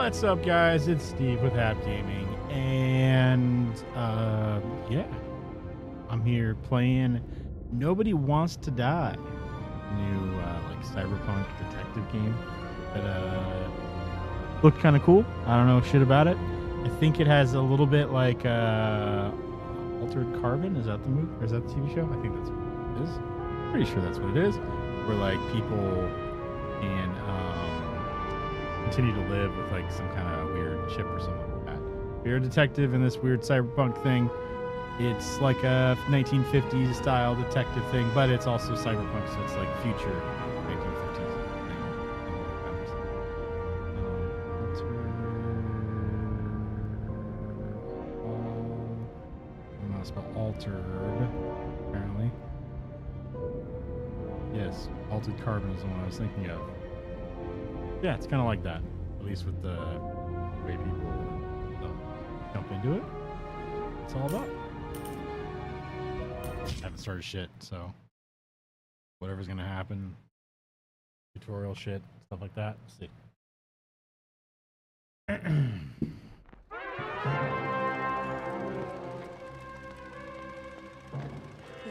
What's up, guys? It's Steve with Hap Gaming, and yeah, I'm here playing Nobody Wants to Die, new like cyberpunk detective game that looked kind of cool. I don't know shit about it. I think it has a little bit like Altered Carbon. Is that the movie? Or is that the TV show? I think that's what it is. Pretty sure that's what it is. Where like people can continue to live with like some kind of weird chip or something like that. You're a detective in this weird cyberpunk thing. It's like a 1950s style detective thing, but it's also cyberpunk, so it's like future 1950s thing. I'm not spell altered, apparently. Yes, Altered Carbon is the one I was thinking of. Yeah, it's kind of like that, at least with the way people jump into it. It's all about. I haven't started shit, so whatever's gonna happen, tutorial shit, stuff like that. Let's see.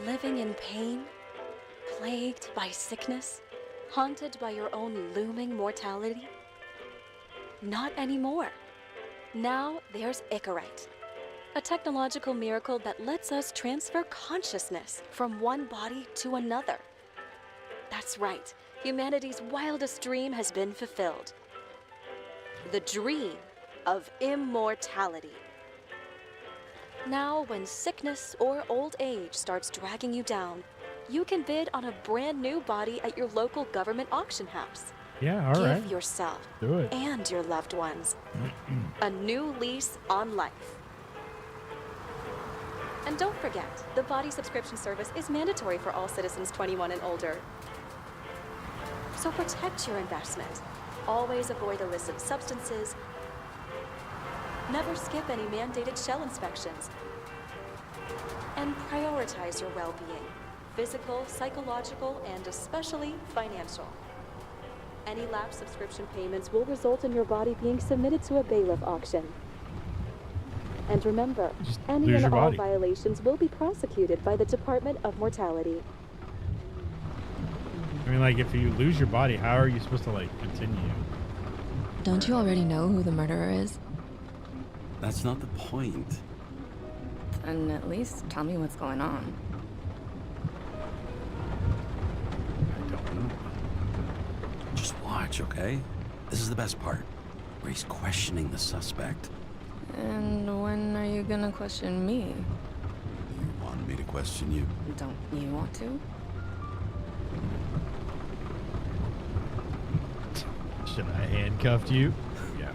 Living in pain, plagued by sickness, haunted by your own looming mortality? Not anymore. Now there's Icarite, a technological miracle that lets us transfer consciousness from one body to another. That's right, humanity's wildest dream has been fulfilled. The dream of immortality. Now, when sickness or old age starts dragging you down, you can bid on a brand new body at your local government auction house. Yeah, all right. Give yourself Do it. and your loved ones a new lease on life. And don't forget, the body subscription service is mandatory for all citizens 21 and older. So protect your investment. Always avoid illicit substances. Never skip any mandated shell inspections. And prioritize your well-being. Physical, psychological, and especially financial. Any lapsed subscription payments will result in your body being submitted to a bailiff auction. And remember, any and all violations will be prosecuted by the Department of Mortality. I mean, like, if you lose your body, how are you supposed to, like, continue? Don't you already know who the murderer is? That's not the point. And at least tell me what's going on. I don't know. Just watch, okay? This is the best part, where he's questioning the suspect. And when are you gonna question me? You want me to question you? Don't you want to? Should I handcuff you? Yeah.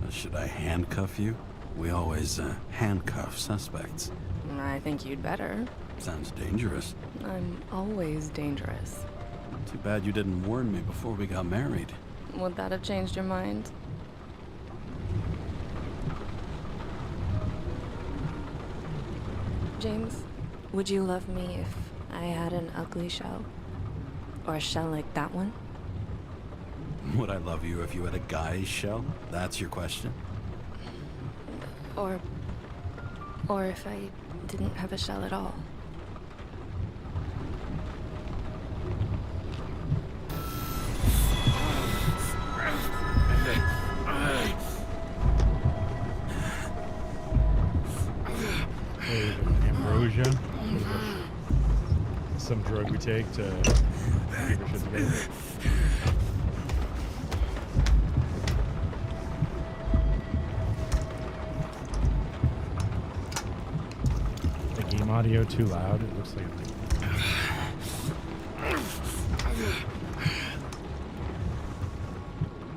Should I handcuff you? We always handcuff suspects. I think you'd better. Sounds dangerous. I'm always dangerous. Too bad you didn't warn me before we got married. Would that have changed your mind? James, would you love me if I had an ugly shell? Or a shell like that one? Would I love you if you had a guy's shell? That's your question? Or if I didn't have a shell at all? Ambrosia. Some drug we take to keep our shit together. The game audio too loud. It looks like it's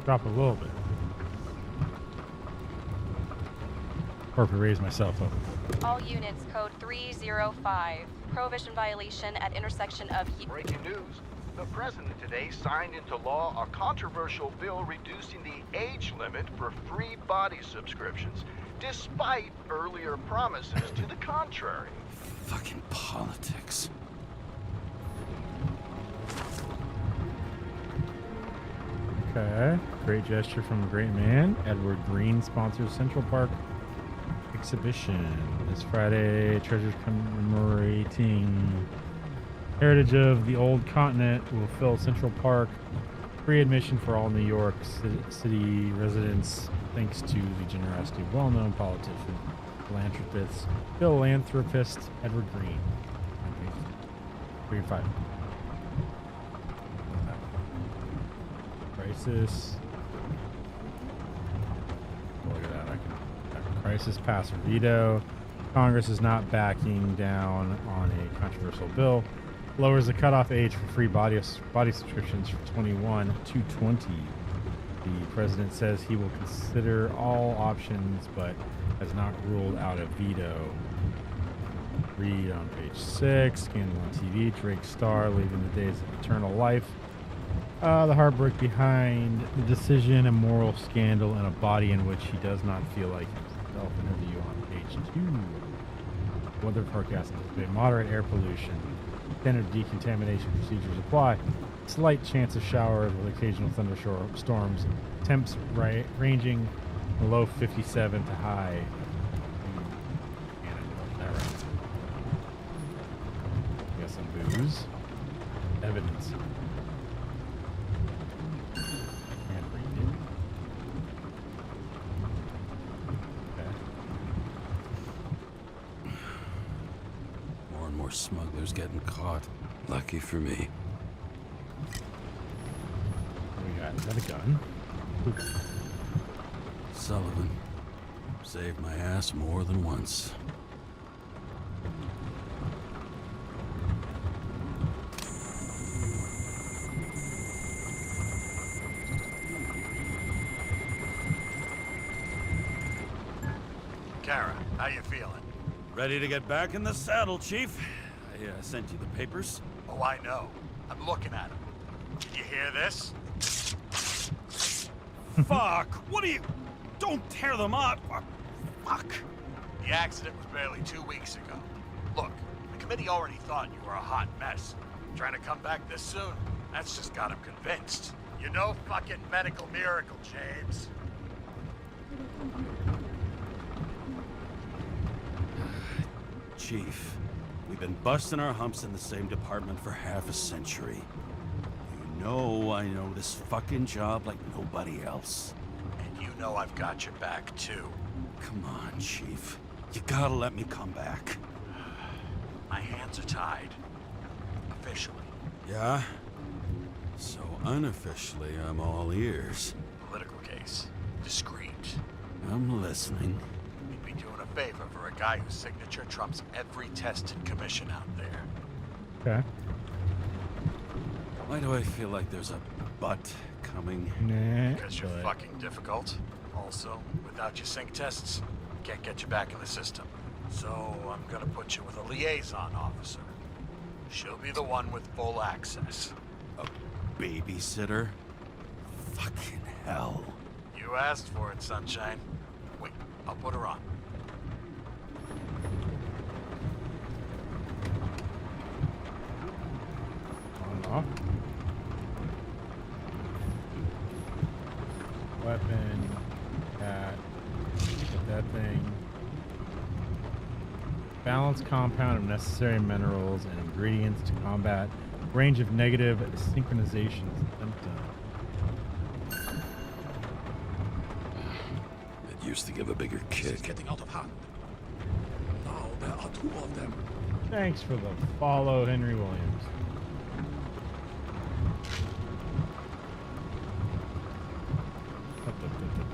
drop a little bit. Or if I raise myself up. All units, code 305. Prohibition violation at intersection of... Breaking news. The president today signed into law a controversial bill reducing the age limit for free body subscriptions, despite earlier promises to the contrary. Fucking politics. Okay. Great gesture from a great man. Edward Green sponsors Central Park exhibition this Friday. Treasures commemorating heritage of the old continent will fill Central Park. Free admission for all New York City residents, thanks to the generosity of well-known politician, philanthropist Edward Green. 3 and 5. Crisis. Look at that. Crisis pass or veto. Congress is not backing down on a controversial bill. Lowers the cutoff age for free body subscriptions from 21 to 20. The president says he will consider all options, but has not ruled out a veto. Read on page 6. Scandal on TV. Drake star leaving the days of eternal life. The heartbreak behind the decision, a moral scandal, and a body in which he does not feel like himself. Interview on page 2. Weather forecast anticipate moderate air pollution. Standard decontamination procedures apply. Slight chance of showers with occasional thunderstorms. Temps ranging below 57 to high. We got some booze. Evidence. Smugglers getting caught. Lucky for me. What do we got? Is that a gun? Ooh. Sullivan saved my ass more than once. Kara, how you feeling? Ready to get back in the saddle, Chief. I sent you the papers. Oh, I know. I'm looking at them. Did you hear this? Fuck! What are you... Don't tear them up! Fuck! The accident was barely 2 weeks ago. Look, the committee already thought you were a hot mess. Trying to come back this soon, that's just got them convinced. You're no fucking medical miracle, James. Chief, we've been busting our humps in the same department for half a century. You know I know this fucking job like nobody else. And you know I've got your back, too. Come on, Chief. You gotta let me come back. My hands are tied. Officially. Yeah? So unofficially, I'm all ears. Political case. Discreet. I'm listening. You'd be doing a favor for a guy whose signature trumps every tested commission out there. Okay. Why do I feel like there's a but coming? Nah. Because you're fucking difficult. Also, without your sync tests, can't get you back in the system. So I'm gonna put you with a liaison officer. She'll be the one with full access. A babysitter? Fucking hell. You asked for it, Sunshine. Wait, I'll put her on. On off. Weapon. That thing. Balanced compound of necessary minerals and ingredients to combat range of negative synchronization symptoms. It used to give a bigger kick. It's getting out of hand. Now there are 2 of them. Thanks for the follow, Henry Williams.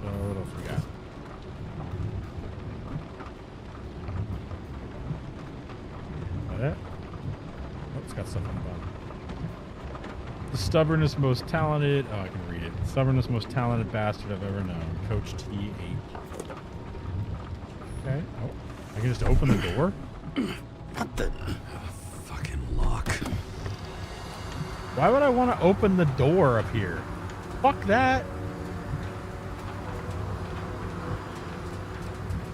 What else we got? Is that it? Oh, it's got stuff on the bottom. The stubbornest, most talented... Oh, I can read it. Stubbornest, most talented bastard I've ever known. Coach T.H. Okay. Oh, I can just open the door? What the... fucking lock. Why would I want to open the door up here? Fuck that.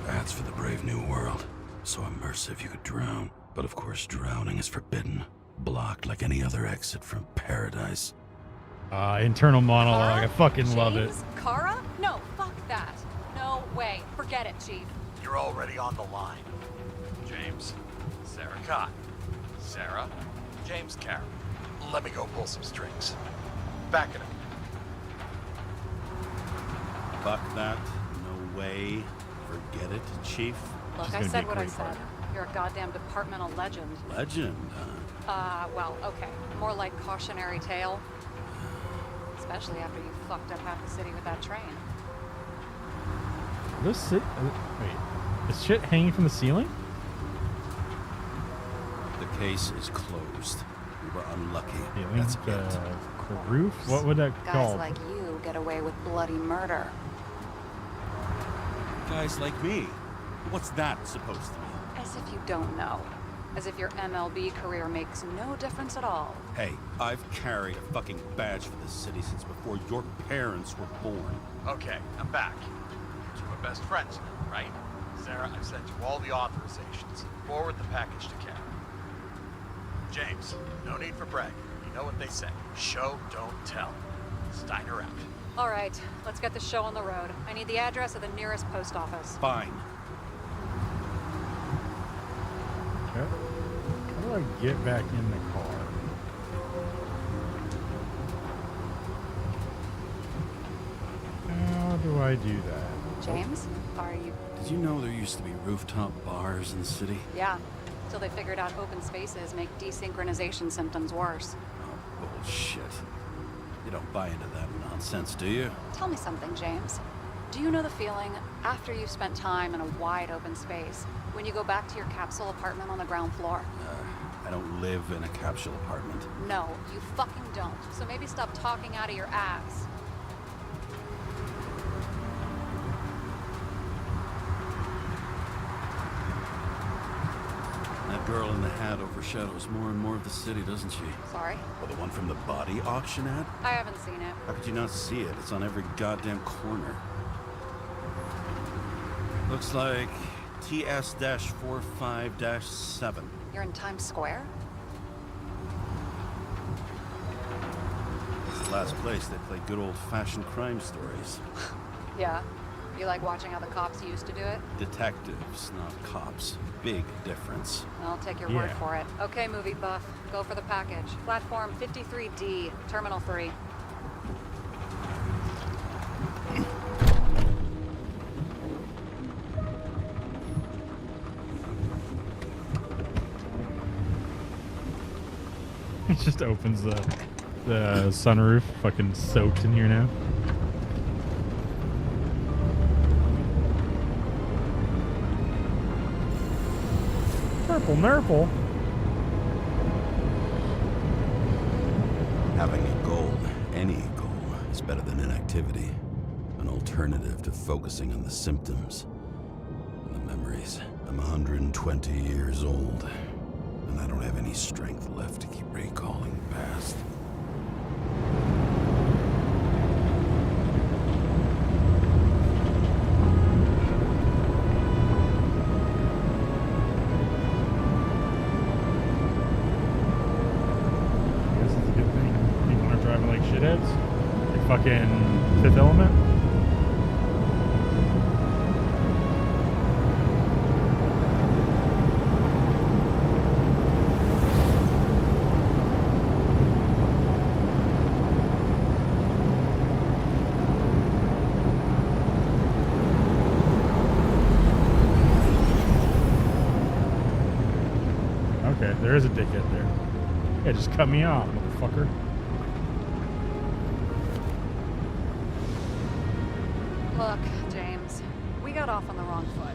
That's for the brave new world. So immersive you could drown. But of course drowning is forbidden. Blocked like any other exit from paradise. Internal monologue. I fucking love it. James? Kara? No, fuck that. No way. Forget it, Chief. You're already on the line. James, Sarah Cott. Sarah, James Karen. Let me go pull some strings. Back it up. Fuck that. No way. Forget it, Chief. Look, She's I gonna said be a what I great said. partner. You're a goddamn departmental legend. Legend, Well, okay. More like cautionary tale. Especially after you fucked up half the city with that train. This wait, is shit hanging from the ceiling? The case is closed. We were unlucky. Ceiling? That's The it. roof? What would that Guys called? like you get away with bloody murder. Guys like me. What's that supposed to mean? As if you don't know. As if your MLB career makes no difference at all. Hey, I've carried a fucking badge for this city since before your parents were born. Okay, I'm back. You are best friends now, right? Sarah, I've sent you all the authorizations. Forward the package to Karen. James, no need for bragging. You know what they say. Show, don't tell. Steiner out. All right, let's get the show on the road. I need the address of the nearest post office. Fine. Okay. How do I get back in the car? How do I do that? James, are you? Did you know there used to be rooftop bars in the city? Yeah, till they figured out open spaces make desynchronization symptoms worse. Oh, bullshit. You don't buy into that nonsense, do you? Tell me something, James. Do you know the feeling after you've spent time in a wide open space, when you go back to your capsule apartment on the ground floor? I don't live in a capsule apartment. No, you fucking don't. So maybe stop talking out of your ass. That girl in the hat overshadows more and more of the city, doesn't she? Sorry, Well, the one from the body auction ad? I haven't seen it. How could you not see it? It's on every goddamn corner. Looks like TS-45-7. You're in Times Square? It's the last place they play good old-fashioned crime stories. Yeah. You like watching how the cops used to do it? Detectives, not cops. Big difference. I'll take your word Yeah. for it. Okay, movie buff. Go for the package. Platform 53D, Terminal 3. It just opens the sunroof. Fucking soaked in here now. Purple Nurple. Having a goal, any goal, is better than inactivity. An alternative to focusing on the symptoms and the memories. I'm 120 years old, and I don't have any strength left to keep recalling the past. This is a good thing. People aren't driving like shitheads. Like fucking Fifth Element. Okay, there is a dickhead there. Yeah, just cut me off, motherfucker. Look, James, we got off on the wrong foot.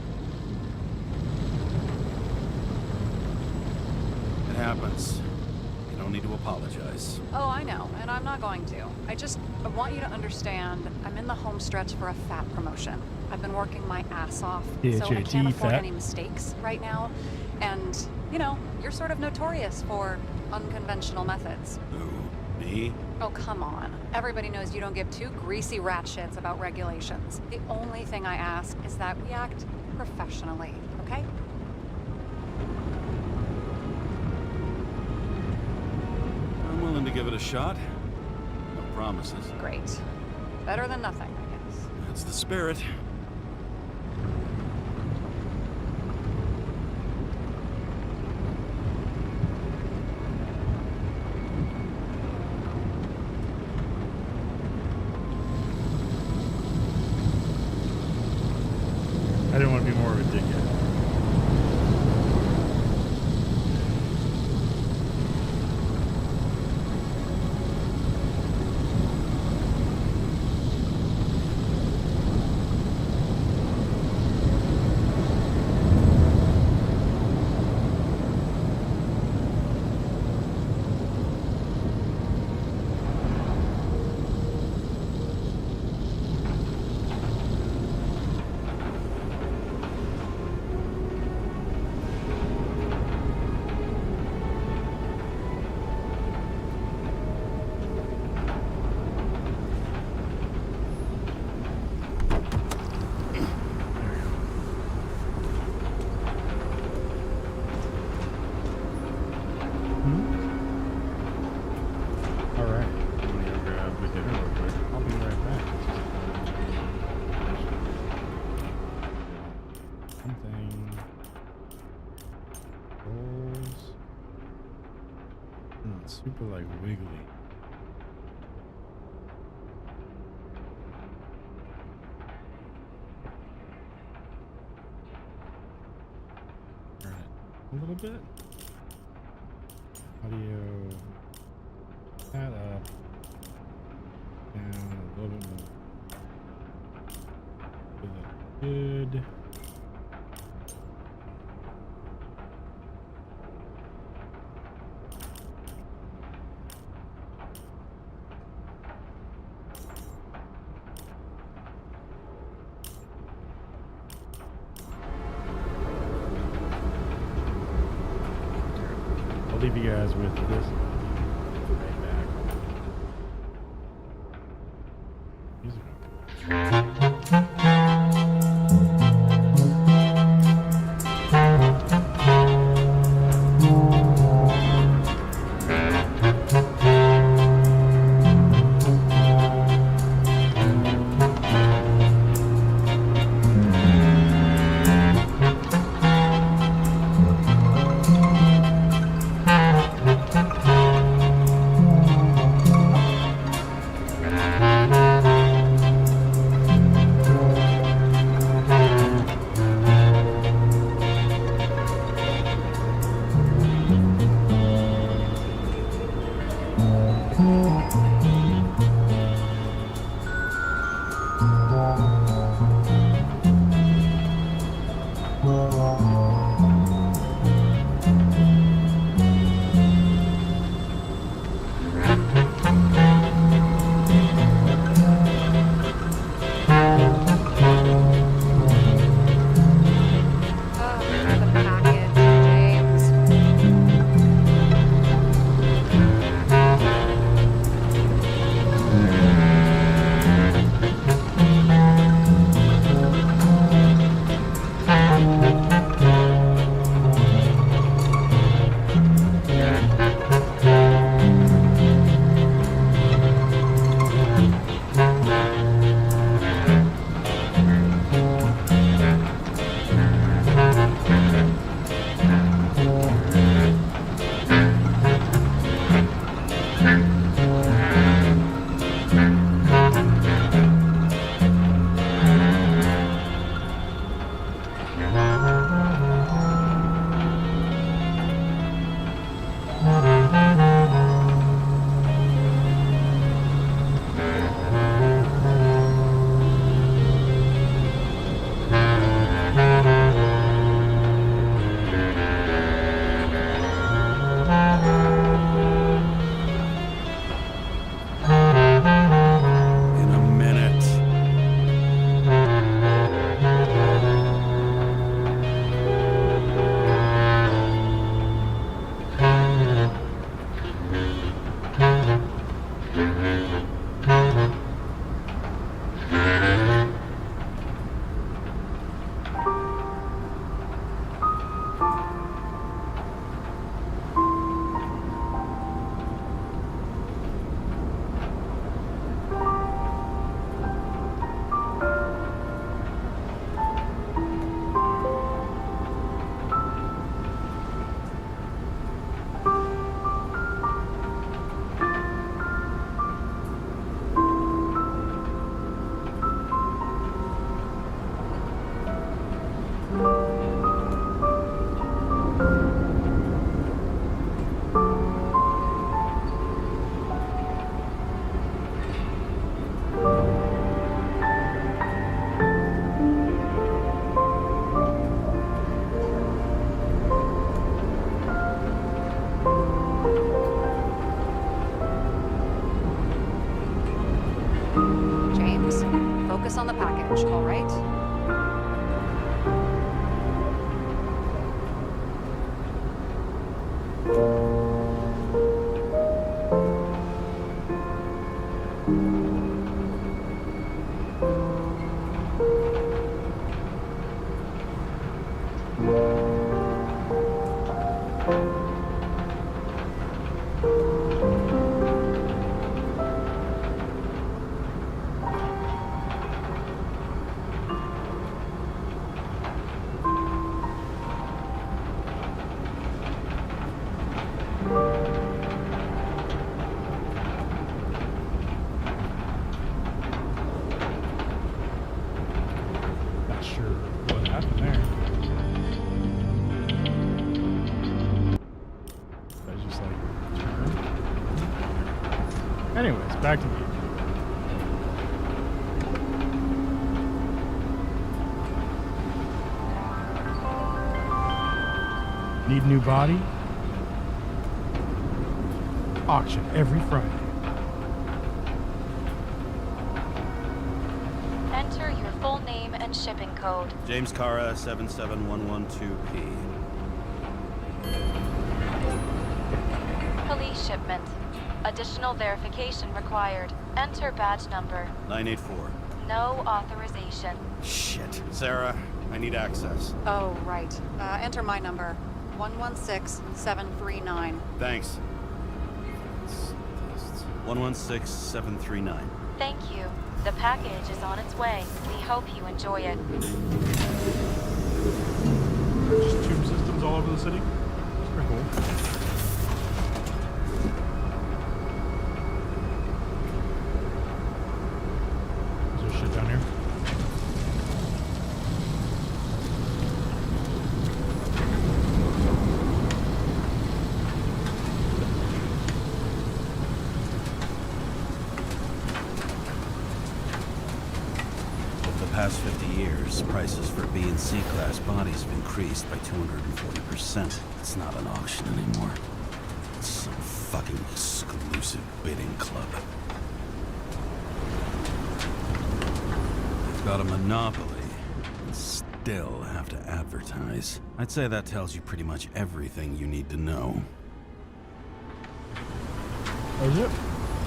It happens. You don't need to apologize. Oh, I know, and I'm not going to. I want you to understand, I'm in the home stretch for a fat promotion. I've been working my ass off, so I HAT, can't afford fat. any mistakes right now. And, you know, you're sort of notorious for unconventional methods. Who? Me? Oh, come on. Everybody knows you don't give two greasy rat shits about regulations. The only thing I ask is that we act professionally, okay? I'm willing to give it a shot. No promises. Great. Better than nothing, I guess. That's the spirit. I didn't want to be more of a dickhead. Alright, I'm gonna go grab my dinner real quick. I'll be right back. Something. Rolls. It's super like wiggly. Turn it a little bit. Audio. That up. Down a little bit more. Is that good? I'll leave you guys with this. Right back. Music. Not sure what happened there. I just like turn. Anyways, back to the game. Need a new body? Auction every Friday. Enter your full name and shipping code. James Cara, 77112P. Police shipment. Additional verification required. Enter badge number. 984. No authorization. Shit. Sarah, I need access. Oh, right. Enter my number. 116739. Thanks. 116739. Thank you. The package is on its way. We hope you enjoy it. Just tube systems all over the city. That's pretty cool. Is there shit down here? Over the past 50 years, prices for B and C class bodies have increased by 240%. It's not an auction anymore. It's some fucking exclusive bidding club. They've got a monopoly and still have to advertise. I'd say that tells you pretty much everything you need to know. Oh, is it?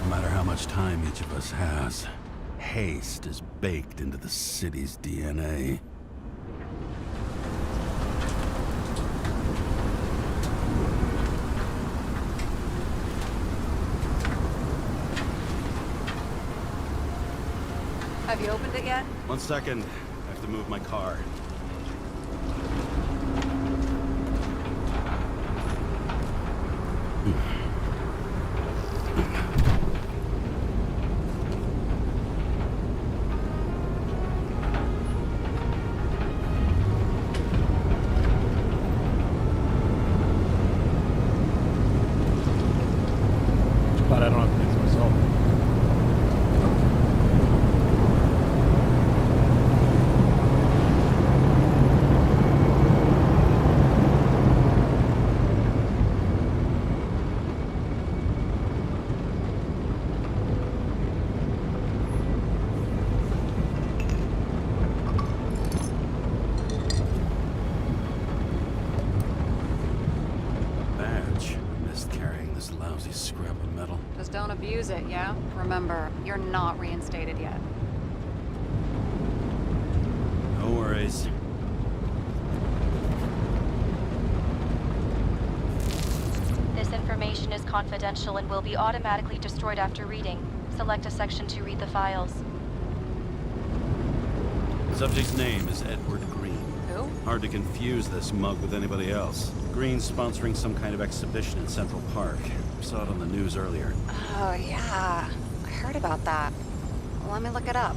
No matter how much time each of us has, haste is baked into the city's DNA. Have you opened it yet? 1 second. I have to move my car. But I don't have to do this myself. Badge. Missed carrying this lousy scrap of metal. Just don't abuse it, yeah? Remember, you're not reinstated yet. No worries. This information is confidential and will be automatically destroyed after reading. Select a section to read the files. Subject's name is Edward Green. Who? Hard to confuse this mug with anybody else. Green's sponsoring some kind of exhibition in Central Park. Saw it on the news earlier. Oh, yeah. I heard about that. Let me look it up.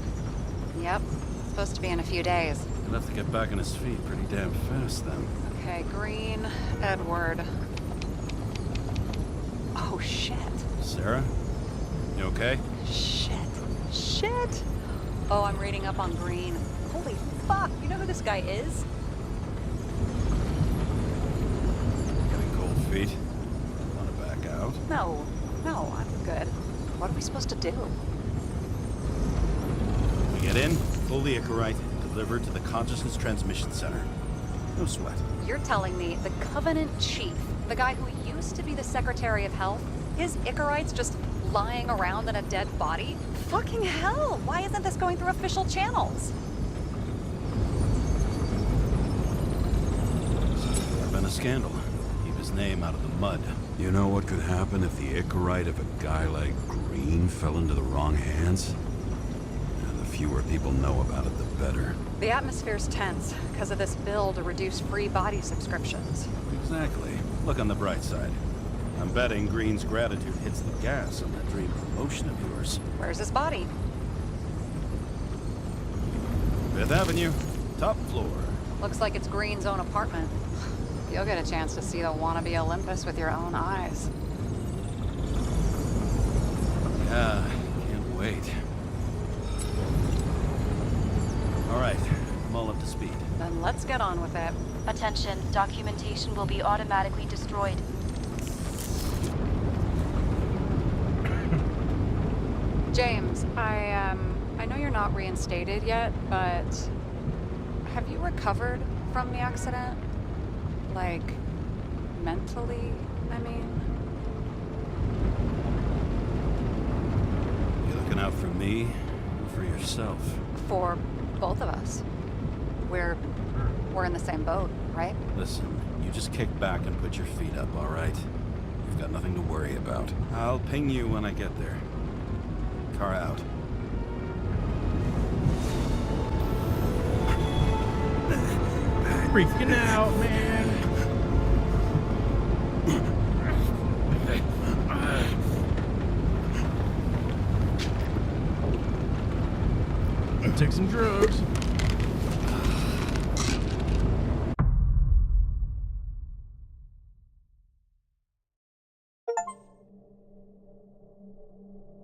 Yep. It's supposed to be in a few days. He'll have to get back on his feet pretty damn fast then. Okay, Green, Edward. Oh, shit. Sarah? You okay? Shit. Shit. Oh, I'm reading up on Green. Holy fuck. You know who this guy is? Getting cold feet? Want to back out? No. No, I'm good. What are we supposed to do? We get in, full Eakerite, delivered to the Consciousness Transmission Center. No sweat. You're telling me the Covenant Chief, the guy who used to be the Secretary of Health, his Icarites just lying around in a dead body? Fucking hell! Why isn't this going through official channels? There's been a scandal. Keep his name out of the mud. You know what could happen if the Icarite of a guy like Green fell into the wrong hands? And the fewer people know about it, the better. The atmosphere's tense because of this bill to reduce free body subscriptions. Exactly. Look on the bright side. I'm betting Green's gratitude hits the gas on that dream promotion of yours. Where's his body? 5th Avenue, top floor. Looks like it's Green's own apartment. You'll get a chance to see the wannabe Olympus with your own eyes. Yeah, can't wait. All right, I'm all up to speed. Then let's get on with it. Attention, documentation will be automatically destroyed. James, I know you're not reinstated yet, but have you recovered from the accident? Like, mentally, I mean? You looking out for me or for yourself? For both of us. We're in the same boat, right? Listen, you just kick back and put your feet up, all right? You've got nothing to worry about. I'll ping you when I get there. Car out. Freaking out, man. Take some drugs.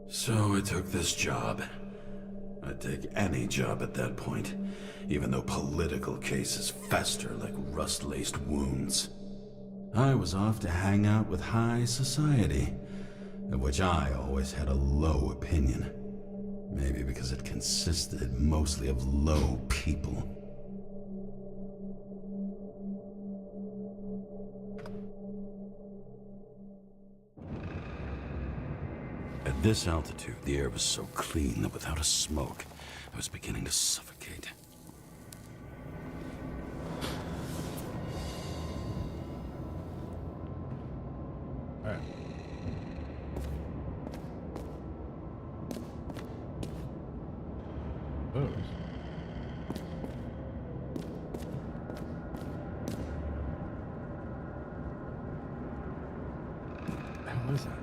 So I took this job. I'd take any job at that point, even though political cases fester like rust-laced wounds. I was off to hang out with high society, of which I always had a low opinion. Maybe because it consisted mostly of low people. At this altitude, the air was so clean that without a smoke, I was beginning to suffocate. All right. Those. What the hell is that?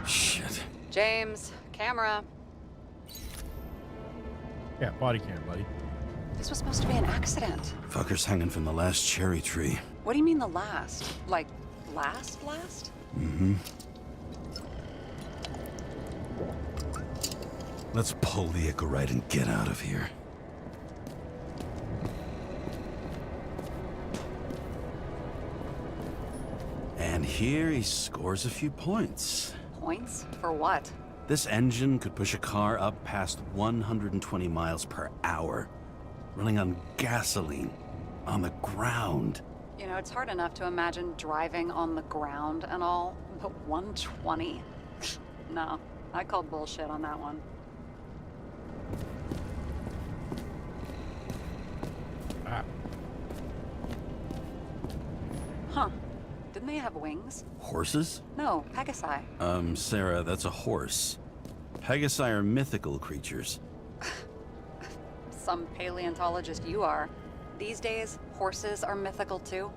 Shit. James, camera. Yeah, body cam, buddy. This was supposed to be an accident. Fucker's hanging from the last cherry tree. What do you mean the last? Like, last? Mm-hmm. Let's pull the Icarite and get out of here. And here he scores a few points. Points? For what? This engine could push a car up past 120 miles per hour, running on gasoline, on the ground. You know, it's hard enough to imagine driving on the ground and all, but 120? No, I call bullshit on that one. Ah. Huh. Didn't they have wings? Horses? No, Pegasi. Sarah, that's a horse. Pegasi are mythical creatures. Some paleontologist you are. These days, horses are mythical too.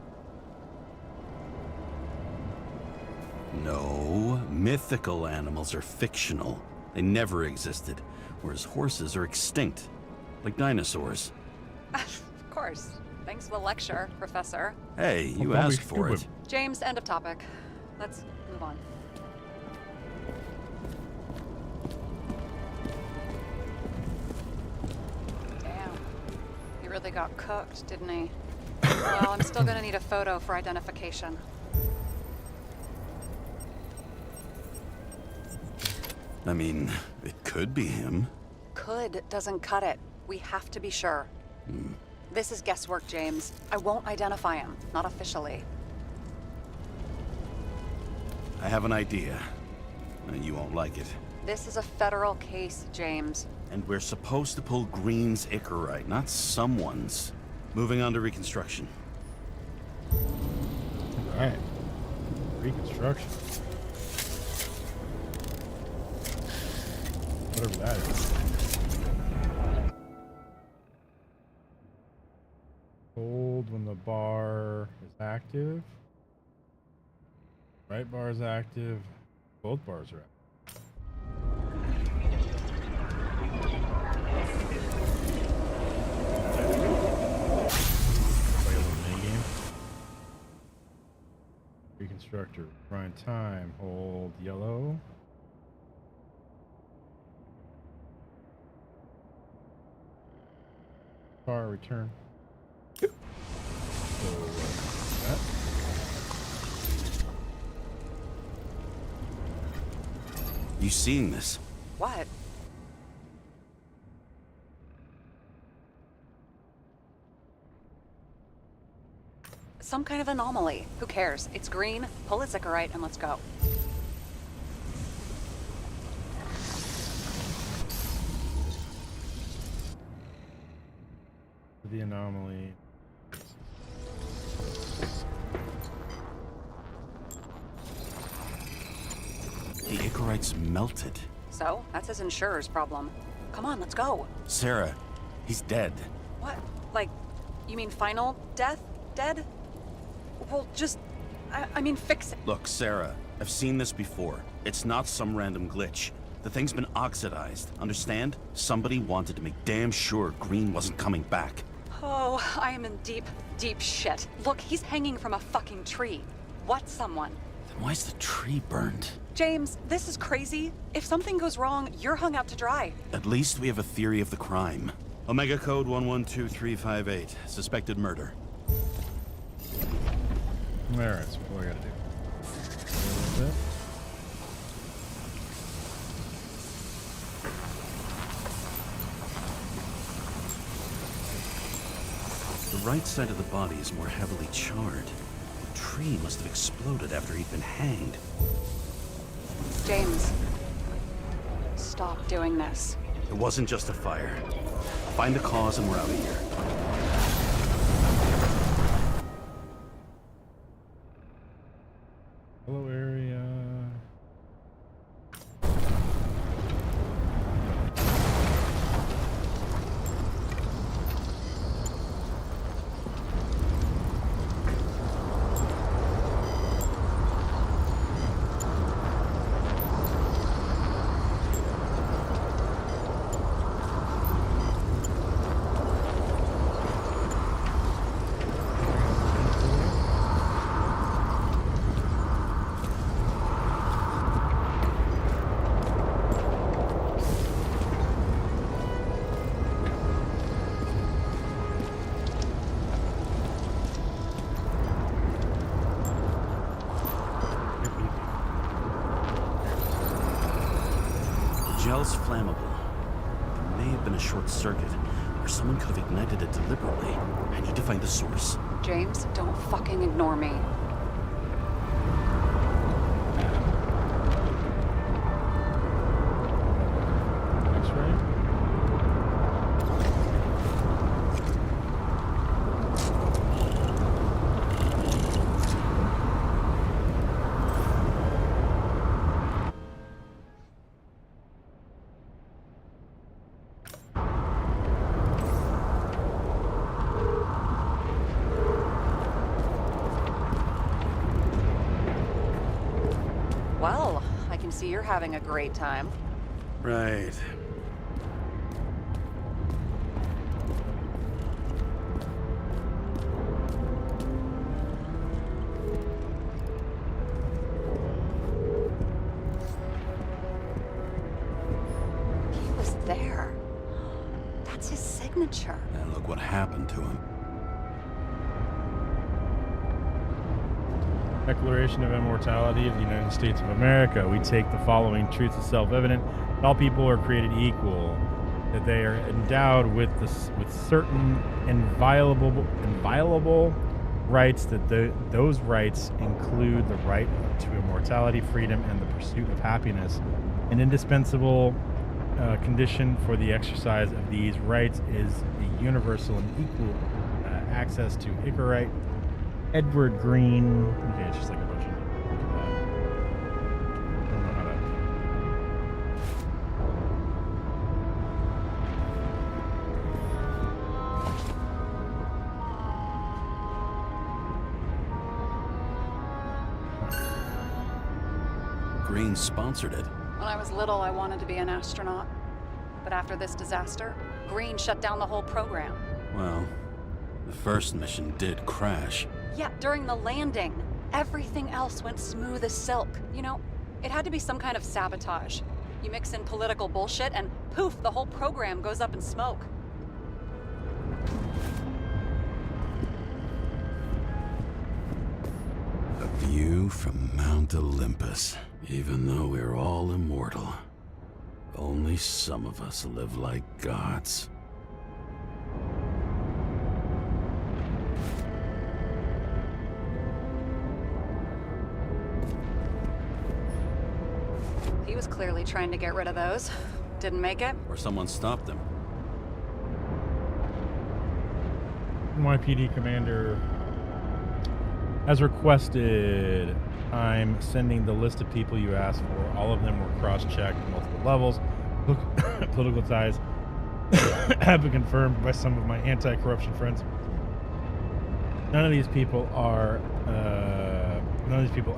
No, mythical animals are fictional. They never existed, whereas horses are extinct, like dinosaurs. Of course. Thanks for the lecture, Professor. Hey, you Well, don't be asked for it. stupid. James, end of topic. Let's move on. Damn. He really got cooked, didn't he? Well, I'm still gonna need a photo for identification. I mean, it could be him. could doesn't cut it. We have to be sure. This is guesswork, James. I won't identify him, not officially. I have an idea. You won't like it. This is a federal case, James. And we're supposed to pull Green's Icarite, not someone's. Moving on to reconstruction. All right. Reconstruction. Whatever that is. Hold when the bar is active. Right bar is active. Both bars are active. Play a little minigame. Reconstructor. Grind time. Hold yellow. Bar return. So, that. You seeing this? What? Some kind of anomaly. Who cares? It's green. Pull a Zicarite and let's go. The anomaly. The Icarite's melted. So, that's his insurer's problem. Come on, let's go. Sarah, he's dead. What? Like, you mean final death? Dead? Well, just... I mean, fix it. Look, Sarah, I've seen this before. It's not some random glitch. The thing's been oxidized, understand? Somebody wanted to make damn sure Green wasn't coming back. Oh, I am in deep, deep shit. Look, he's hanging from a fucking tree. What someone? Then why's the tree burned? James, this is crazy. If something goes wrong, you're hung out to dry. At least we have a theory of the crime. Omega code 112358. Suspected murder. Alright, so what do I gotta do? A little bit. The right side of the body is more heavily charred. The tree must have exploded after he'd been hanged. James, stop doing this. It wasn't just a fire. Find the cause and we're out of here. Hello area. Gel's flammable. There may have been a short circuit, or someone could have ignited it deliberately. I need to find the source. James, don't fucking ignore me. X-ray. Well, I can see you're having a great time. Right. He was there. That's his signature. And look what happened to him. Declaration of Immortality of the United States of America. We take the following truths as self-evident. All people are created equal. that they are endowed with certain inviolable rights. Those rights include the right to immortality, freedom, and the pursuit of happiness. An indispensable condition for the exercise of these rights is a universal and equal access to Icarite. Edward Green. Okay, it's just like a bunch of. I don't know how to. Green sponsored it. When I was little, I wanted to be an astronaut. But after this disaster, Green shut down the whole program. Well, the first mission did crash. Yeah, during the landing, everything else went smooth as silk. You know, it had to be some kind of sabotage. You mix in political bullshit and poof, the whole program goes up in smoke. A view from Mount Olympus. Even though we're all immortal, only some of us live like gods. He was clearly trying to get rid of those. Didn't make it. Or someone stopped them. NYPD commander, as requested, I'm sending the list of people you asked for. All of them were cross-checked at multiple levels. Political ties have been confirmed by some of my anti-corruption friends. None of these people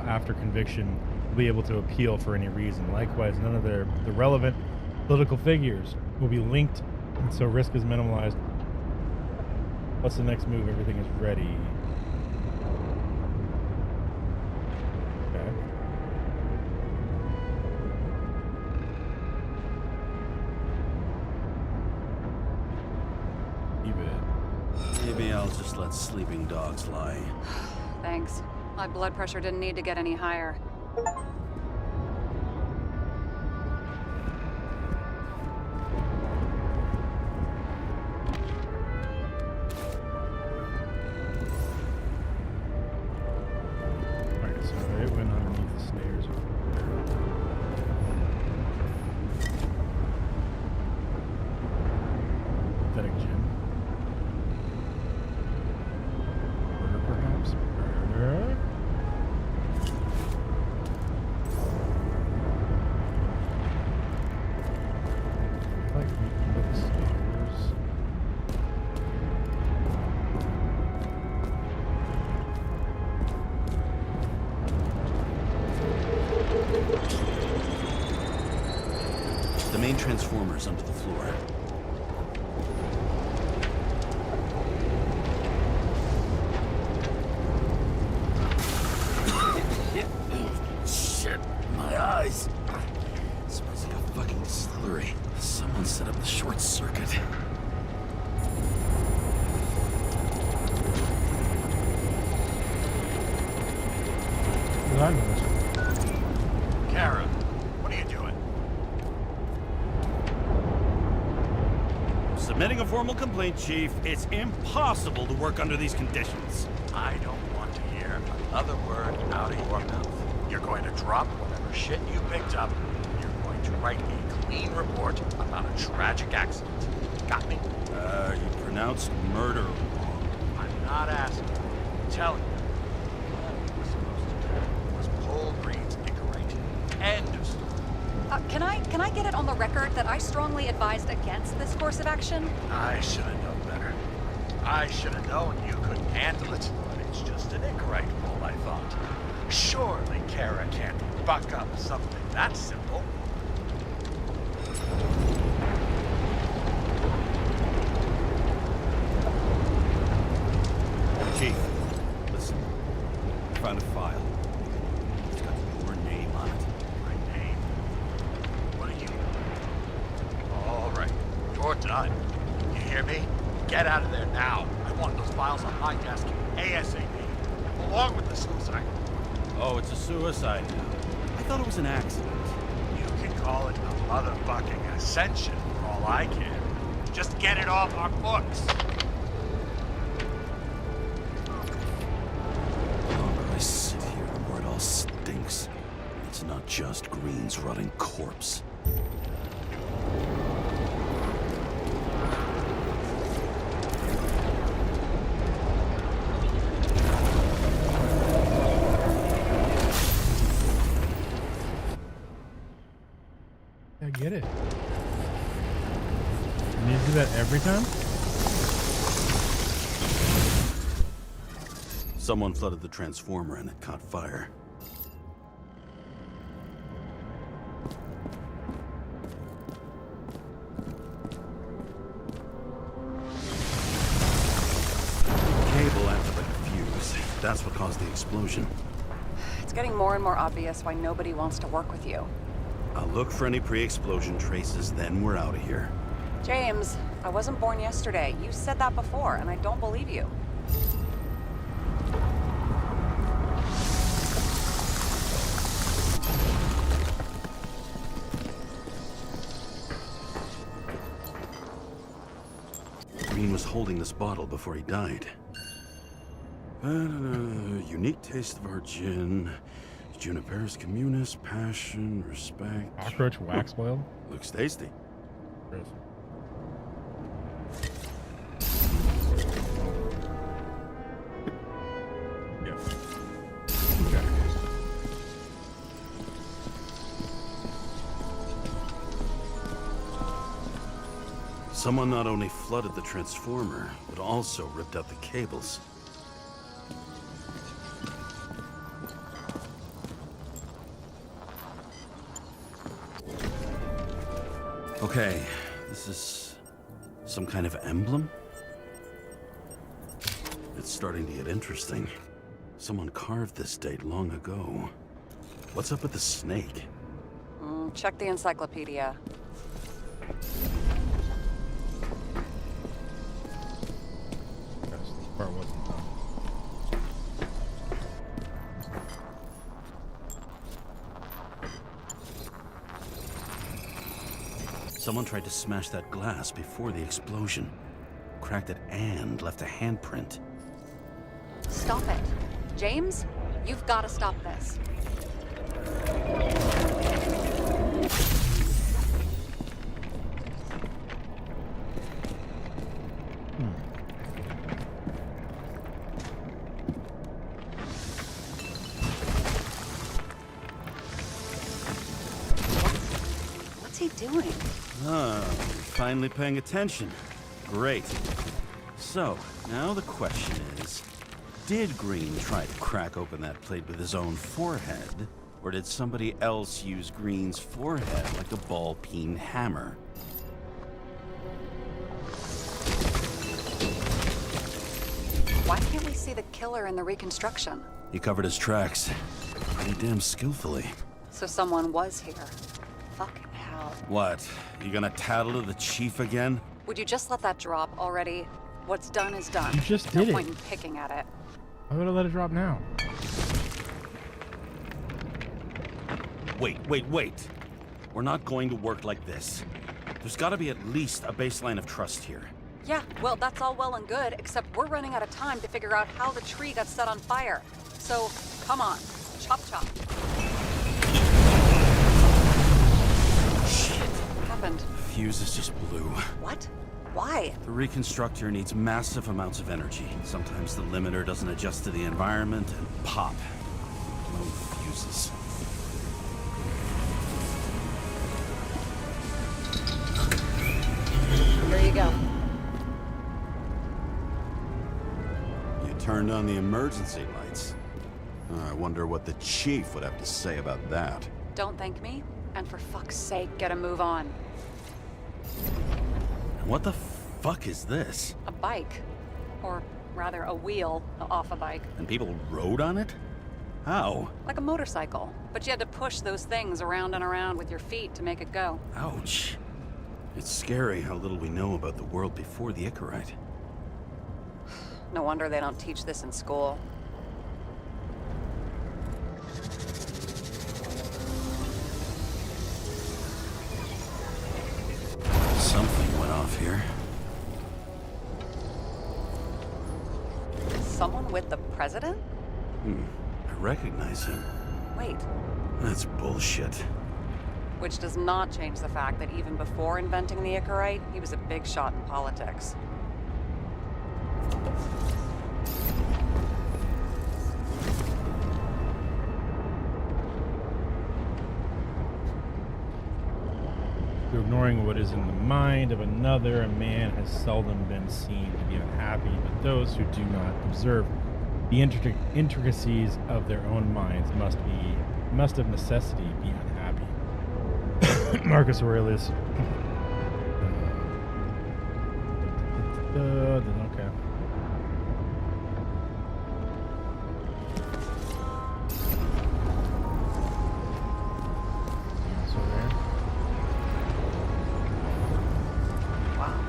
after conviction will be able to appeal for any reason. Likewise, none of the relevant political figures will be linked, and so risk is minimalized. What's the next move? Everything is ready. Okay. Keep it. Maybe I'll just let sleeping dogs lie. Thanks. My blood pressure didn't need to get any higher. Alright, so it went underneath the stairs over there. Pathetic gym. Order, perhaps? Order. Like the end of the stairs. The main transformer's under the floor. Shit, my eyes. Smells like a fucking distillery. Someone set up the short circuit. What I noticed. Kara, what are you doing? Submitting a formal complaint, Chief. It's impossible to work under these conditions. I don't want to hear another word out of your mouth. You're going to drop whatever shit you picked up. You're going to write a clean report about a tragic accident. Got me? You pronounced murder wrong. I'm not asking. I'm telling you. All you were supposed to do was pull Green's Icarite. End of story. Can I get it on the record that I strongly advised against this course of action? I should have known better. I should have known you couldn't handle it, but it's just an Icarite pull, I thought. Surely Kara can't buck up something that simple. Chief, listen. I found a file. It's got your name on it. My name? What are you? All right, you're done. You hear me? Get out of there now. I want those files on my desk ASAP, along with the suicide. Oh, it's a suicide now. I thought it was an accident. You can call it a motherfucking ascension for all I care. Just get it off our books. The longer I sit here, the more it all stinks. It's not just Green's rotting corpse. I get it. You need to do that every time? Someone flooded the transformer and it caught fire. Cable acted like a fuse. That's what caused the explosion. It's getting more and more obvious why nobody wants to work with you. I'll look for any pre-explosion traces, then we're out of here. James, I wasn't born yesterday. You said that before, and I don't believe you. Green was holding this bottle before he died. Unique taste of our gin. Juniperus communis, passion, respect. Cockroach wax oil? Looks tasty. Gross. Yeah. Okay. Someone not only flooded the transformer, but also ripped out the cables. Okay, this is some kind of emblem? It's starting to get interesting. Someone carved this date long ago. What's up with the snake? Check the encyclopedia. Yes, this part wasn't done. Someone tried to smash that glass before the explosion. Cracked it and left a handprint. Stop it. James, you've got to stop this. What's he doing? Oh, finally paying attention. Great. So, now the question is, did Green try to crack open that plate with his own forehead? Or did somebody else use Green's forehead like a ball-peen hammer? Why can't we see the killer in the reconstruction? He covered his tracks pretty damn skillfully. So someone was here. Fucking hell. What? You gonna tattle to the chief again? Would you just let that drop already? What's done is done. You just No did it. point in picking at it. I'm gonna let it drop now. Wait. We're not going to work like this. There's gotta be at least a baseline of trust here. Yeah, well, that's all well and good, except we're running out of time to figure out how the tree got set on fire. So, come on. Chop chop. Shit. What happened? The fuse is just blue. What? Why? The reconstructor needs massive amounts of energy. Sometimes the limiter doesn't adjust to the environment and pop. No fuses. Here you go. You turned on the emergency lights. I wonder what the chief would have to say about that. Don't thank me, and for fuck's sake, get a move on. What the fuck is this? A bike. Or rather, a wheel off a bike. And people rode on it? How? Like a motorcycle. But you had to push those things around and around with your feet to make it go. Ouch. It's scary how little we know about the world before the Icarite. No wonder they don't teach this in school. Something went off here. Someone with the president? I recognize him. Wait. That's bullshit. Which does not change the fact that even before inventing the Icarite, he was a big shot in politics. Through ignoring what is in the mind of another, a man has seldom been seen to be unhappy, but those who do not observe the intricacies of their own minds must of necessity be unhappy. Marcus Aurelius. Okay. So there. Wow.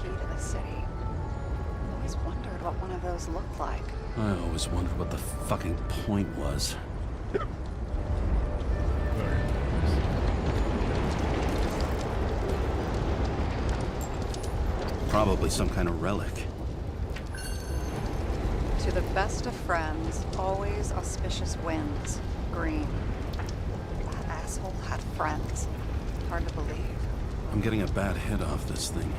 Key to the city. I've always wondered what one of those looked like. I always wondered what the fucking point was. Probably some kind of relic. To the best of friends, always auspicious winds. Green. That asshole had friends. Hard to believe. I'm getting a bad hit off this thing.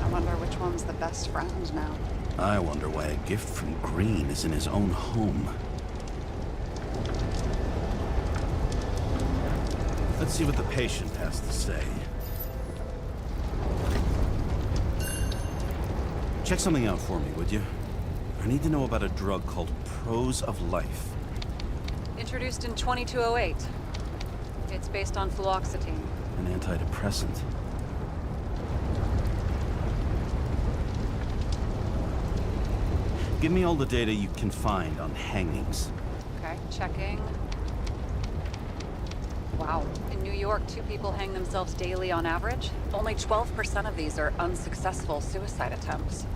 I wonder which one's the best friend now. I wonder why a gift from Green is in his own home. Let's see what the patient has to say. Check something out for me, would you? I need to know about a drug called Prose of Life. Introduced in 2208. It's based on fluoxetine. An antidepressant. Give me all the data you can find on hangings. Okay, checking. Wow. In New York, 2 people hang themselves daily on average. Only 12% of these are unsuccessful suicide attempts.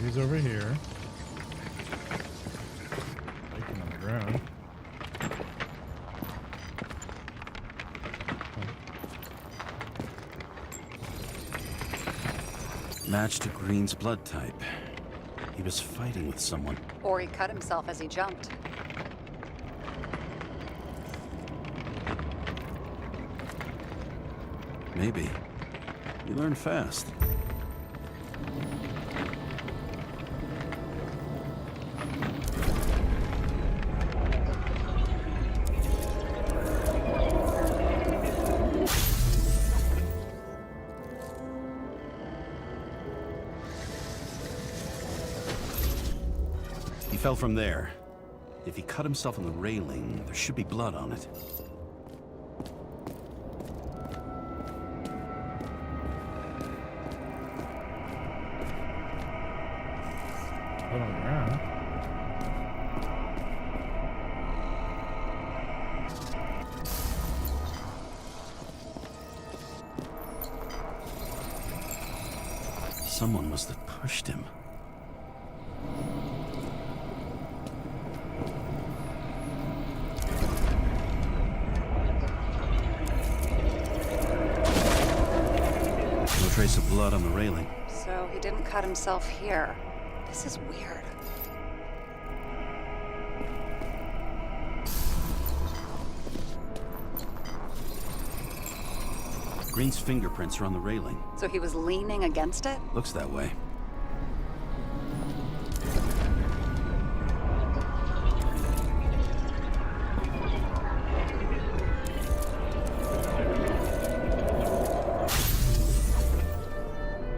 He's over here. Hiking on the ground. Match to Green's blood type. He was fighting with someone. Or he cut himself as he jumped. Maybe. You learn fast. He fell from there. If he cut himself on the railing, there should be blood on it. Blood on the ground. Someone must have pushed him. No trace of blood on the railing. So he didn't cut himself here. This is weird. Green's fingerprints are on the railing. So he was leaning against it? Looks that way.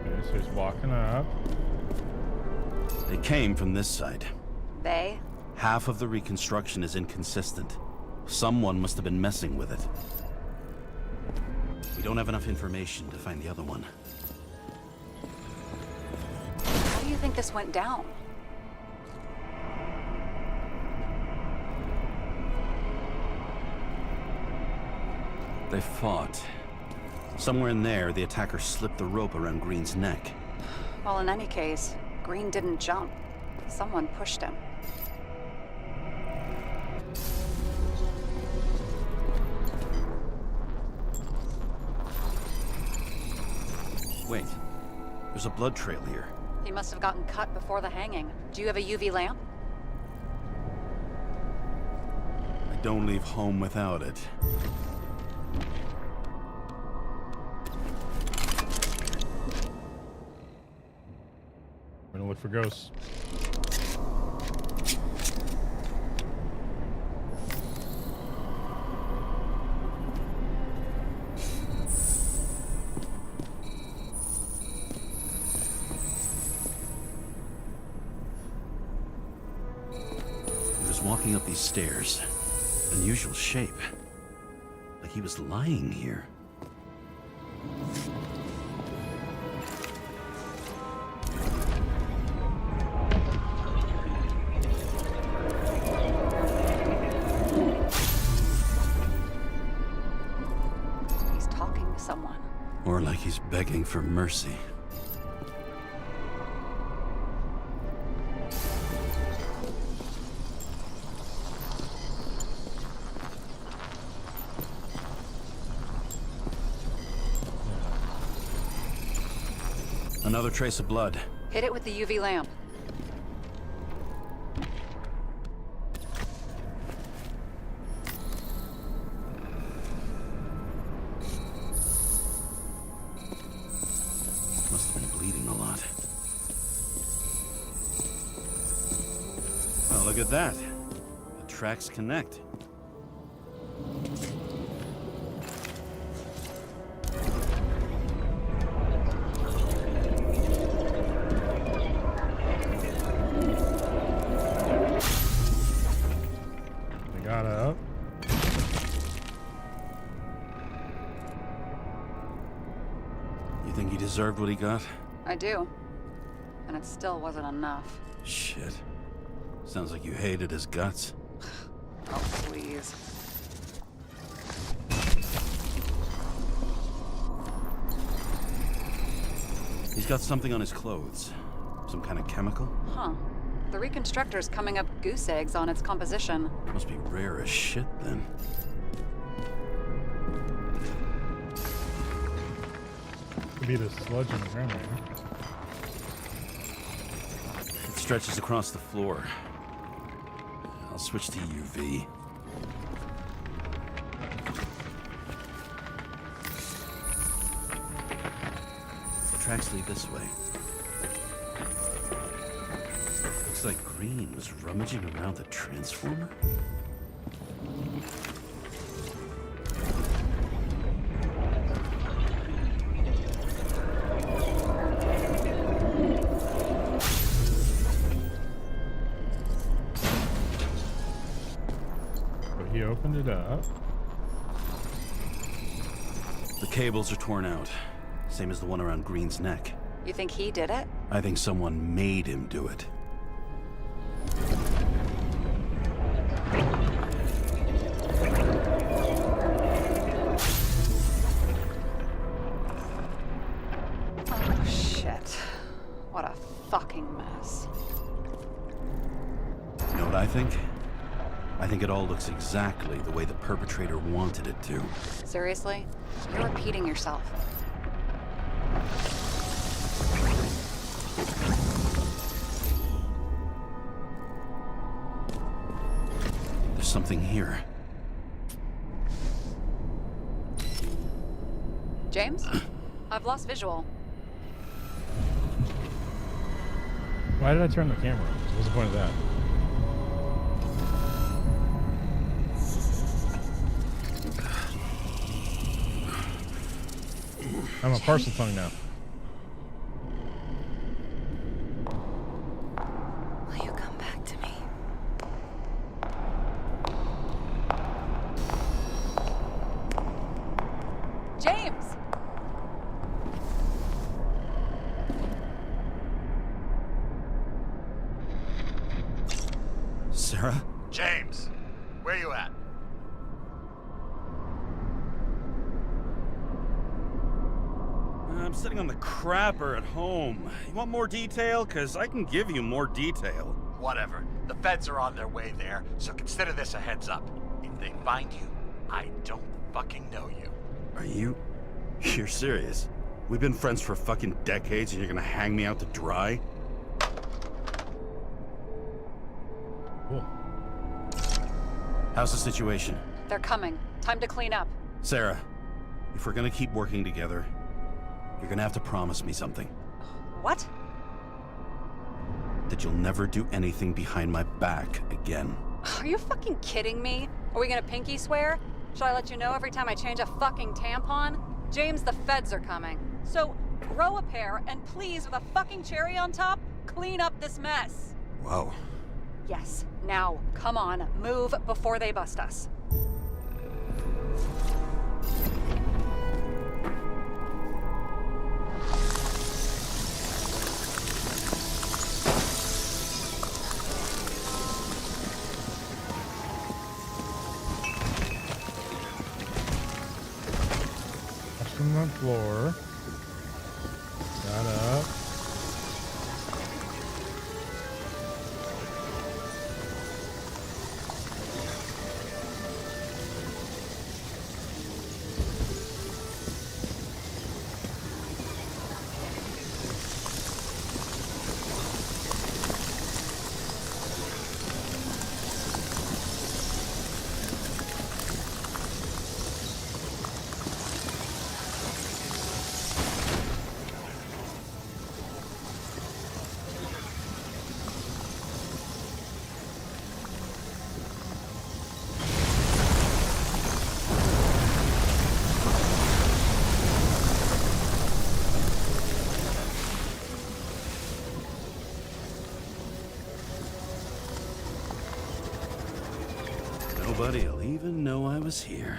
Okay, so he's walking up. They came from this side. They? Half of the reconstruction is inconsistent. Someone must have been messing with it. We don't have enough information to find the other one. How do you think this went down? They fought. Somewhere in there, the attacker slipped the rope around Green's neck. Well, in any case, Green didn't jump. Someone pushed him. Wait, there's a blood trail here. He must have gotten cut before the hanging. Do you have a UV lamp? I don't leave home without it. I'm gonna look for ghosts. He was walking up these stairs. Unusual shape. Like he was lying here. He's talking to someone. Or like he's begging for mercy. Another trace of blood. Hit it with the UV lamp. Must have been bleeding a lot. Well, look at that. The tracks connect. They got up. You think he deserved what he got? I do. And it still wasn't enough. Shit. Sounds like you hated his guts. Oh, please. He's got something on his clothes. Some kind of chemical? Huh. The reconstructor's coming up goose eggs on its composition. Must be rare as shit then. Could be the sludge in the ground right here. It stretches across the floor. I'll switch to UV. The tracks lead this way. Looks like Green was rummaging around the transformer. But he opened it up. The cables are torn out. Same as the one around Green's neck. You think he did it? I think someone made him do it. Oh, shit. What a fucking mess. You know what I think? I think it all looks exactly the way the perpetrator wanted it to. Seriously? You're repeating yourself. There's something here. James? I've lost visual. Why did I turn the camera on? What's the point of that? I'm a parcel tongue now. Will you come back to me? James! Sarah? James, where you at? I'm sitting on the crapper at home. You want more detail? Cause I can give you more detail. Whatever. The feds are on their way there, so consider this a heads up. If they find you, I don't fucking know you. Are you... You're serious? We've been friends for fucking decades and you're gonna hang me out to dry? Cool. How's the situation? They're coming. Time to clean up. Sarah, if we're gonna keep working together, you're gonna have to promise me something. What? That you'll never do anything behind my back again. Are you fucking kidding me? Are we gonna pinky swear? Should I let you know every time I change a fucking tampon? James, the feds are coming. So, grow a pair, and please, with a fucking cherry on top, clean up this mess. Wow. Yes. Now, come on, move before they bust us. From the floor. Got up. Nobody'll even know I was here.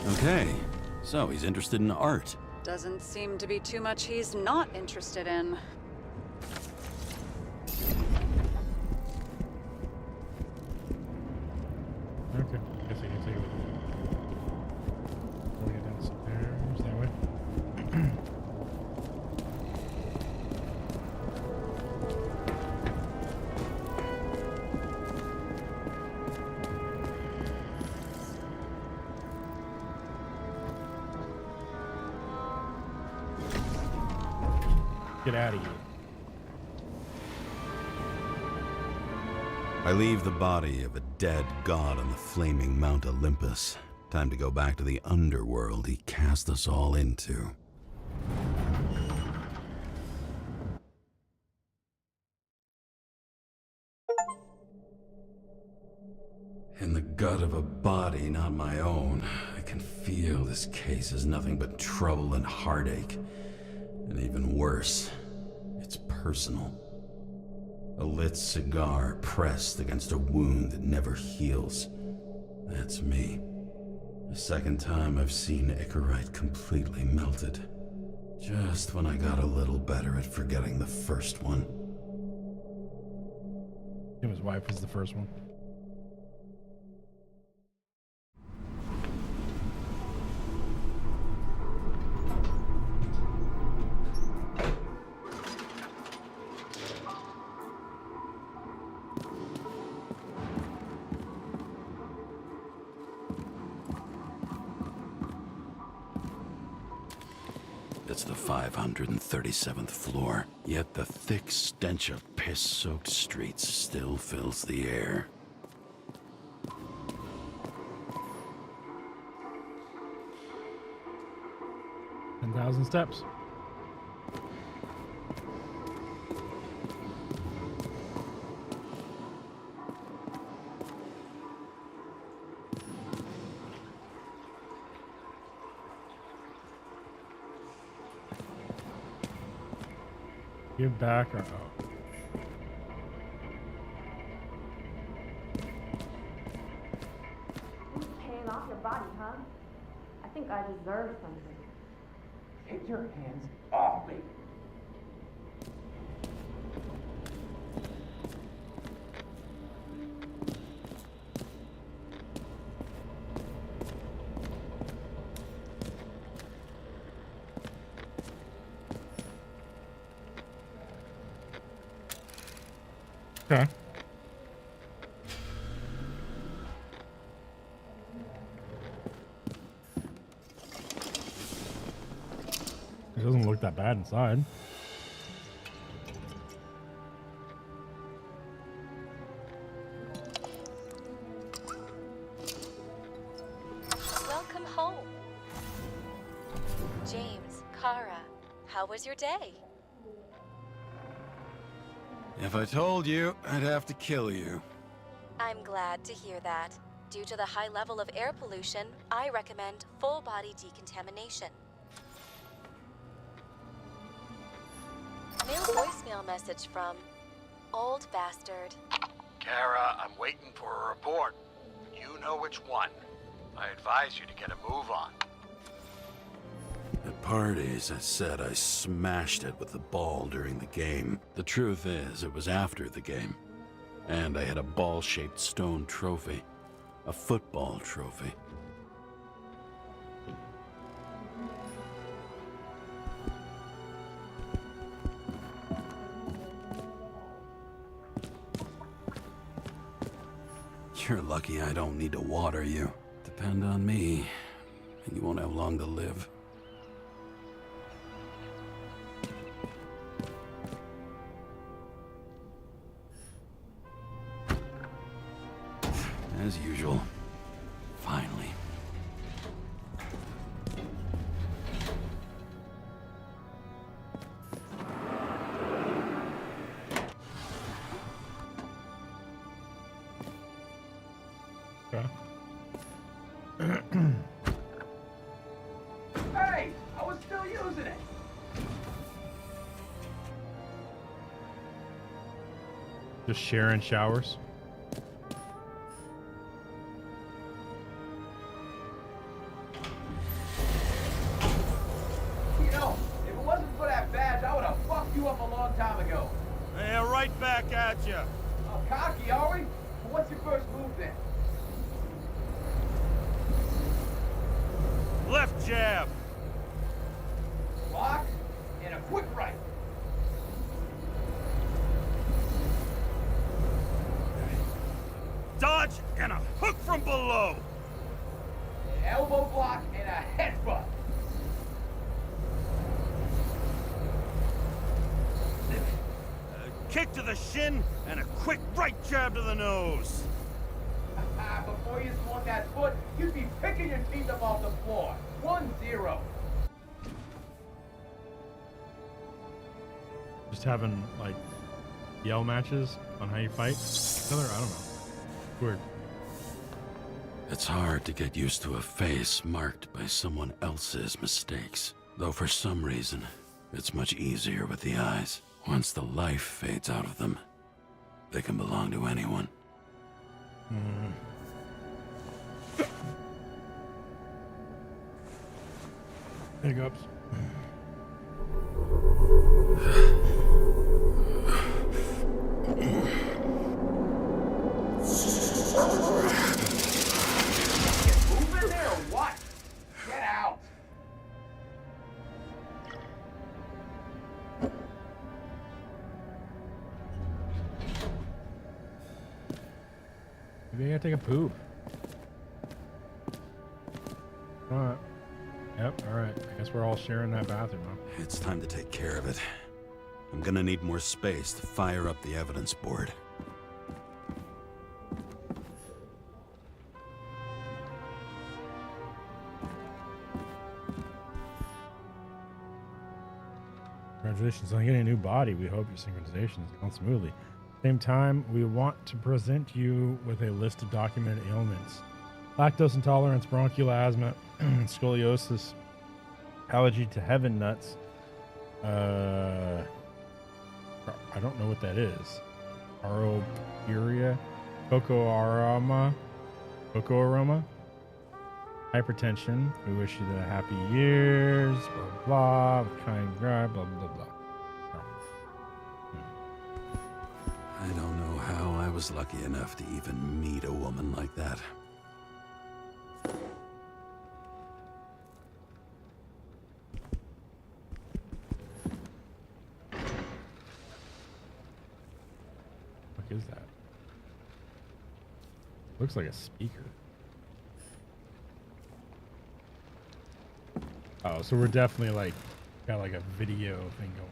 Okay, so he's interested in art. Doesn't seem to be too much he's not interested in. Okay, guess I can take it. We'll get downstairs that way. Get out of here. I leave the body of a dead god on the flaming Mount Olympus. Time to go back to the underworld he cast us all into. In the gut of a body not my own, I can feel this case is nothing but trouble and heartache. And even worse, it's personal. A lit cigar pressed against a wound that never heals. That's me. The second time I've seen Icarite completely melted. Just when I got a little better at forgetting the first one. His wife was the first one. It's the 537th floor, yet the thick stench of piss-soaked streets still fills the air. Ten 10,000 steps. Give back or out. Who's paying off your body, huh? I think I deserve something. Take your hands off me. Okay. It doesn't look that bad inside. Welcome home. James, Kara, how was your day? If I told you, I'd have to kill you. I'm glad to hear that. Due to the high level of air pollution, I recommend full body decontamination. New voicemail message from Old Bastard. Kara, I'm waiting for a report. You know which one. I advise you to get a move on. At parties, I said I smashed it with the ball during the game. The truth is, it was after the game. And I had a ball-shaped stone trophy. A football trophy. You're lucky I don't need to water you. Depend on me, and you won't have long to live. As usual. Finally. Okay. Hey, I was still using it. Just sharing showers. You know, if it wasn't for that badge, I would have fucked you up a long time ago. Yeah, right back at you. Oh, cocky, are we? Well, what's your first move then? Left jab. Block and a quick right. Dodge and a hook from below. Elbow block and a headbutt. Kick to the shin and a quick right jab to the nose. Before you swung that foot, you'd be picking your teeth up off the floor. 1-0. Just having like yell matches on how you fight each other. I don't know. Weird. It's hard to get used to a face marked by someone else's mistakes. Though for some reason, it's much easier with the eyes. Once the life fades out of them, they can belong to anyone. Hiccups. Move in there or what? Get out. Maybe I gotta take a poop. Alright. Yep, alright. I guess we're all sharing that bathroom, huh? It's time to take care of it. I'm gonna need more space to fire up the evidence board. Congratulations on getting a new body. We hope your synchronization has gone smoothly. Same time, we want to present you with a list of documented ailments. Lactose intolerance, bronchial asthma, scoliosis, allergy to heaven nuts. I don't know what that is. Aropuria, cocoa aroma, hypertension. We wish you the happy years, blah, blah, kind God, blah, blah, blah. I don't know how I was lucky enough to even meet a woman like that. is that? Looks like a speaker. Oh, so we're definitely like got like a video thing going.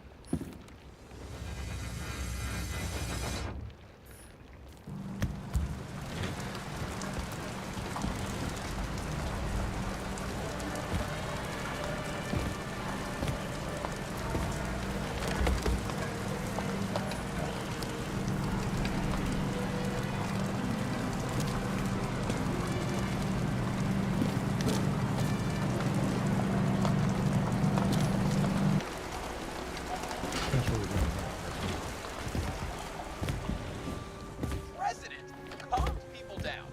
President calmed people down,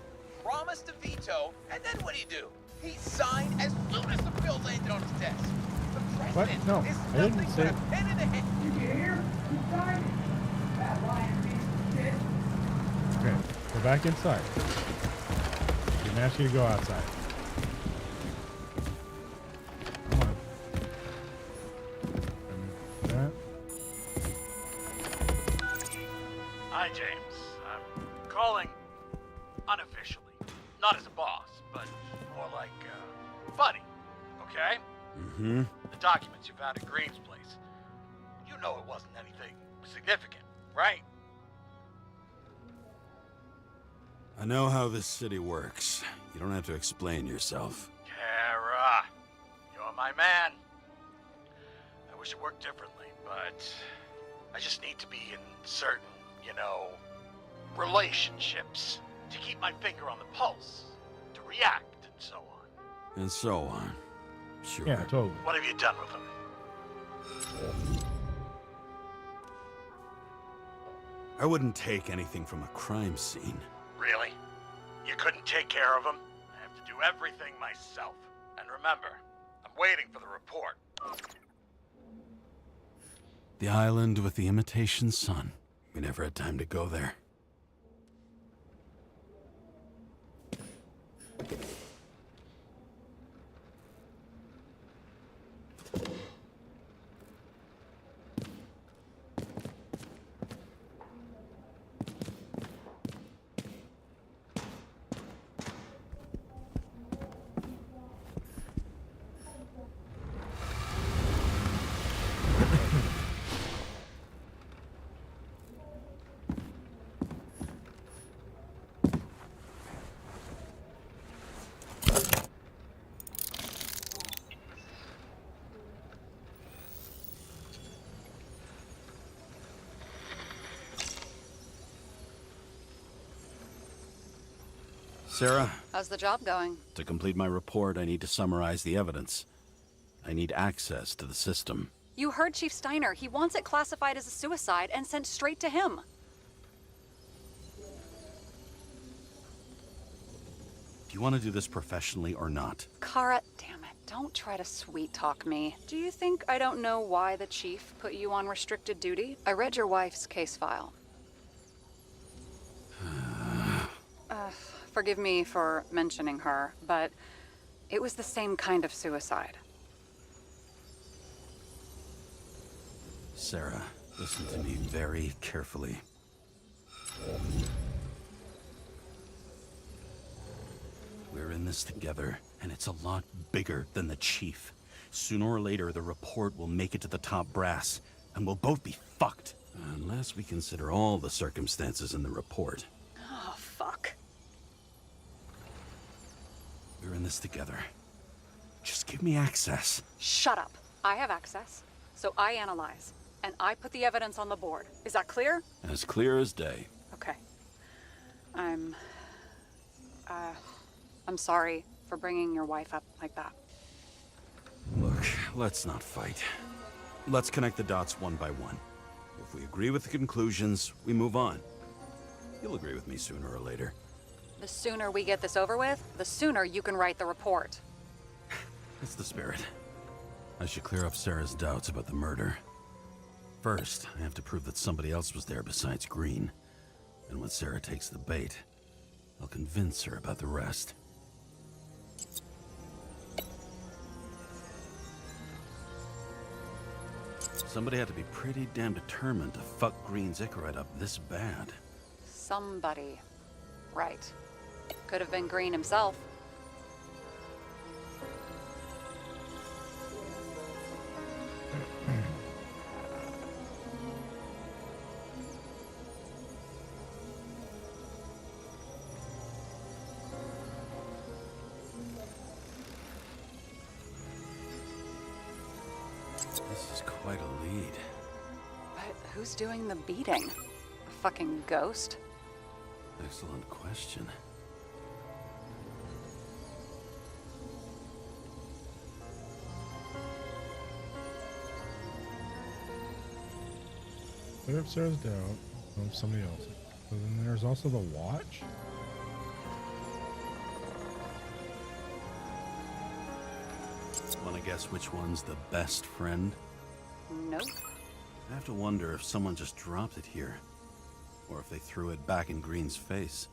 promised a veto, and then what do? He signed as soon as the bill landed on his desk. The president No, is I didn't nothing say but a pen in the hand. Did you hear? He signed it. That lying piece of shit. Okay, go back inside. Didn't ask you to go outside. Come on. Remove that. Hi, James. I'm calling unofficially. Not as a boss, but more like buddy. Okay? Mm-hmm. The documents you found at Green's place. You know it wasn't anything significant, right? I know how this city works. You don't have to explain yourself. Kara, you're my man. I wish it worked differently, but I just need to be in certain, relationships to keep my finger on the pulse, to react, and so on. And so on. Sure. Yeah, totally. What have you done with them? I wouldn't take anything from a crime scene. Really? You couldn't take care of them? I have to do everything myself. And remember, I'm waiting for the report. The island with the imitation sun. We never had time to go there. Sarah, How's the job going? to complete my report, I need to summarize the evidence. I need access to the system. You heard Chief Steiner. He wants it classified as a suicide and sent straight to him. Do you want to do this professionally or not? Kara, damn it. Don't try to sweet talk me. Do you think I don't know why the chief put you on restricted duty? I read your wife's case file. Forgive me for mentioning her, but it was the same kind of suicide. Sarah, listen to me very carefully. We're in this together, and it's a lot bigger than the chief. Sooner or later, the report will make it to the top brass, and we'll both be fucked. Unless we consider all the circumstances in the report. Oh, fuck. We're in this together. Just give me access. Shut up. I have access, so I analyze, and I put the evidence on the board. Is that clear? As clear as day. Okay. I'm sorry for bringing your wife up like that. Look, let's not fight. Let's connect the dots one by one. If we agree with the conclusions, we move on. You'll agree with me sooner or later. The sooner we get this over with, the sooner you can write the report. That's the spirit. I should clear up Sarah's doubts about the murder. First, I have to prove that somebody else was there besides Green. And when Sarah takes the bait, I'll convince her about the rest. Somebody had to be pretty damn determined to fuck Green's Icarite up this bad. somebody. Right. Could have been Green himself. This is quite a lead. But who's doing the beating? A fucking ghost? Excellent question. Put it upstairs down from somebody else. So then there's also the watch. Want to guess which one's the best friend? Nope. I have to wonder if someone just dropped it here, or if they threw it back in Green's face.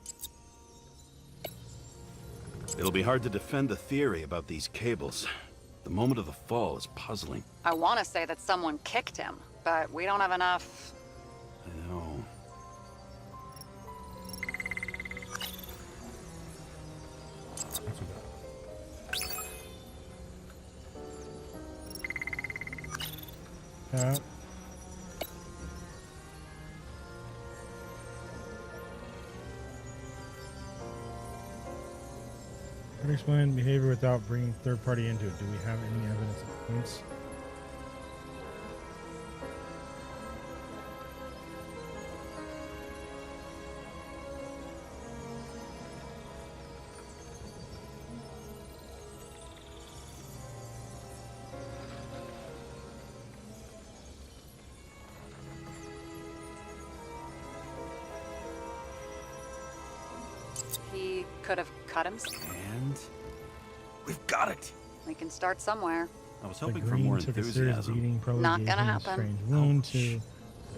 It'll be hard to defend the theory about these cables. The moment of the fall is puzzling. I want to say that someone kicked him, but we don't have enough. I know. That's what Cat. How to explain behavior without bringing third party into it? Do we have any evidence that points? He could have cut himself. And we've got it. We can start somewhere. I was The hoping for Green more took a serious enthusiasm. beating, probably Not gave gonna him a happen. strange wound too.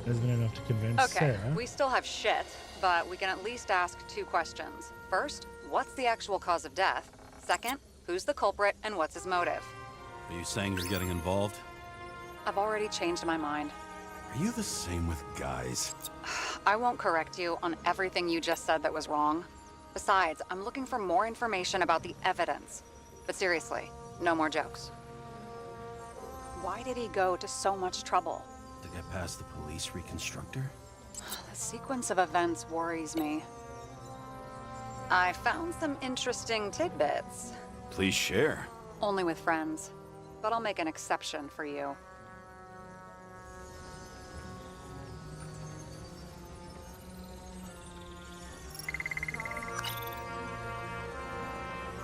Has been enough to convince Okay, Sarah. we still have shit, but we can at least ask 2 questions. First, what's the actual cause of death? Second, who's the culprit and what's his motive? Are you saying you're getting involved? I've already changed my mind. Are you the same with guys? I won't correct you on everything you just said that was wrong. Besides, I'm looking for more information about the evidence. But seriously, no more jokes. Why did he go to so much trouble? To get past the police reconstructor? The sequence of events worries me. I found some interesting tidbits. Please share. Only with friends. But I'll make an exception for you.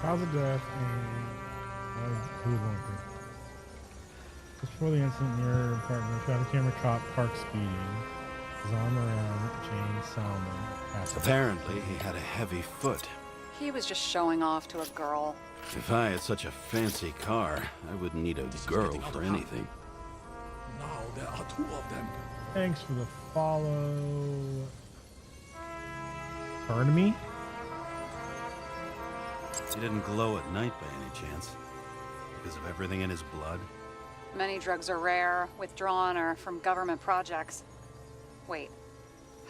Cause of death and who would want to? Just before the incident near her apartment, traffic camera caught Park speeding. His arm around Jane Salmon. Apparently, he had a heavy foot. He was just showing off to a girl. If I had such a fancy car, I wouldn't need a girl for anything. Now there are 2 of them. Thanks for the follow. Pardon me? He didn't glow at night by any chance. Because of everything in his blood. Many drugs are rare, withdrawn, or from government projects. Wait,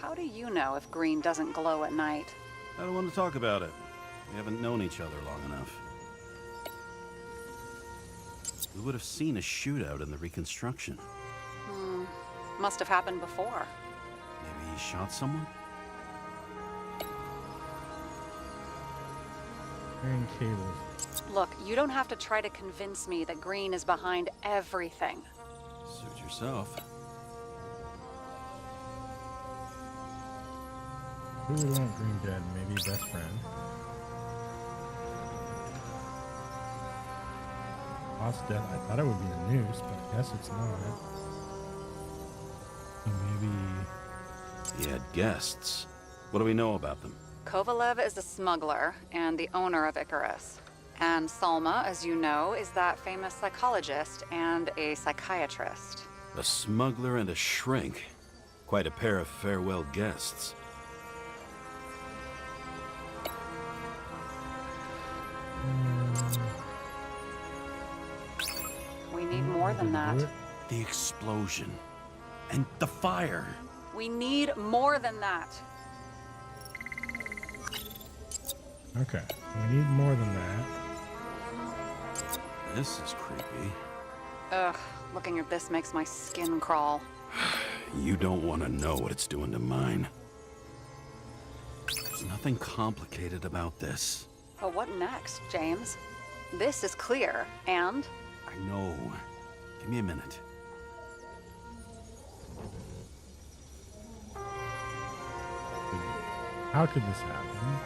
how do you know if Green doesn't glow at night? I don't want to talk about it. We haven't known each other long enough. We would have seen a shootout in the reconstruction. Must have happened before. Maybe he shot someone? Carrying cables. Look, you don't have to try to convince me that Green is behind everything. Suit yourself. Who would want Green dead? Maybe best friend. Lost death. I thought it would be the noose, but I guess it's not. Maybe. He had guests. What do we know about them? Kovalev is a smuggler and the owner of Icarus. And Salma, as you know, is that famous psychologist and a psychiatrist. A smuggler and a shrink. Quite a pair of farewell guests. We need more than that. The explosion. And the fire. We need more than that. Okay, we need more than that. This is creepy. Ugh, looking at this makes my skin crawl. You don't want to know what it's doing to mine. There's nothing complicated about this. But what next, James? This is clear, and? I know. Give me a minute. How could this happen?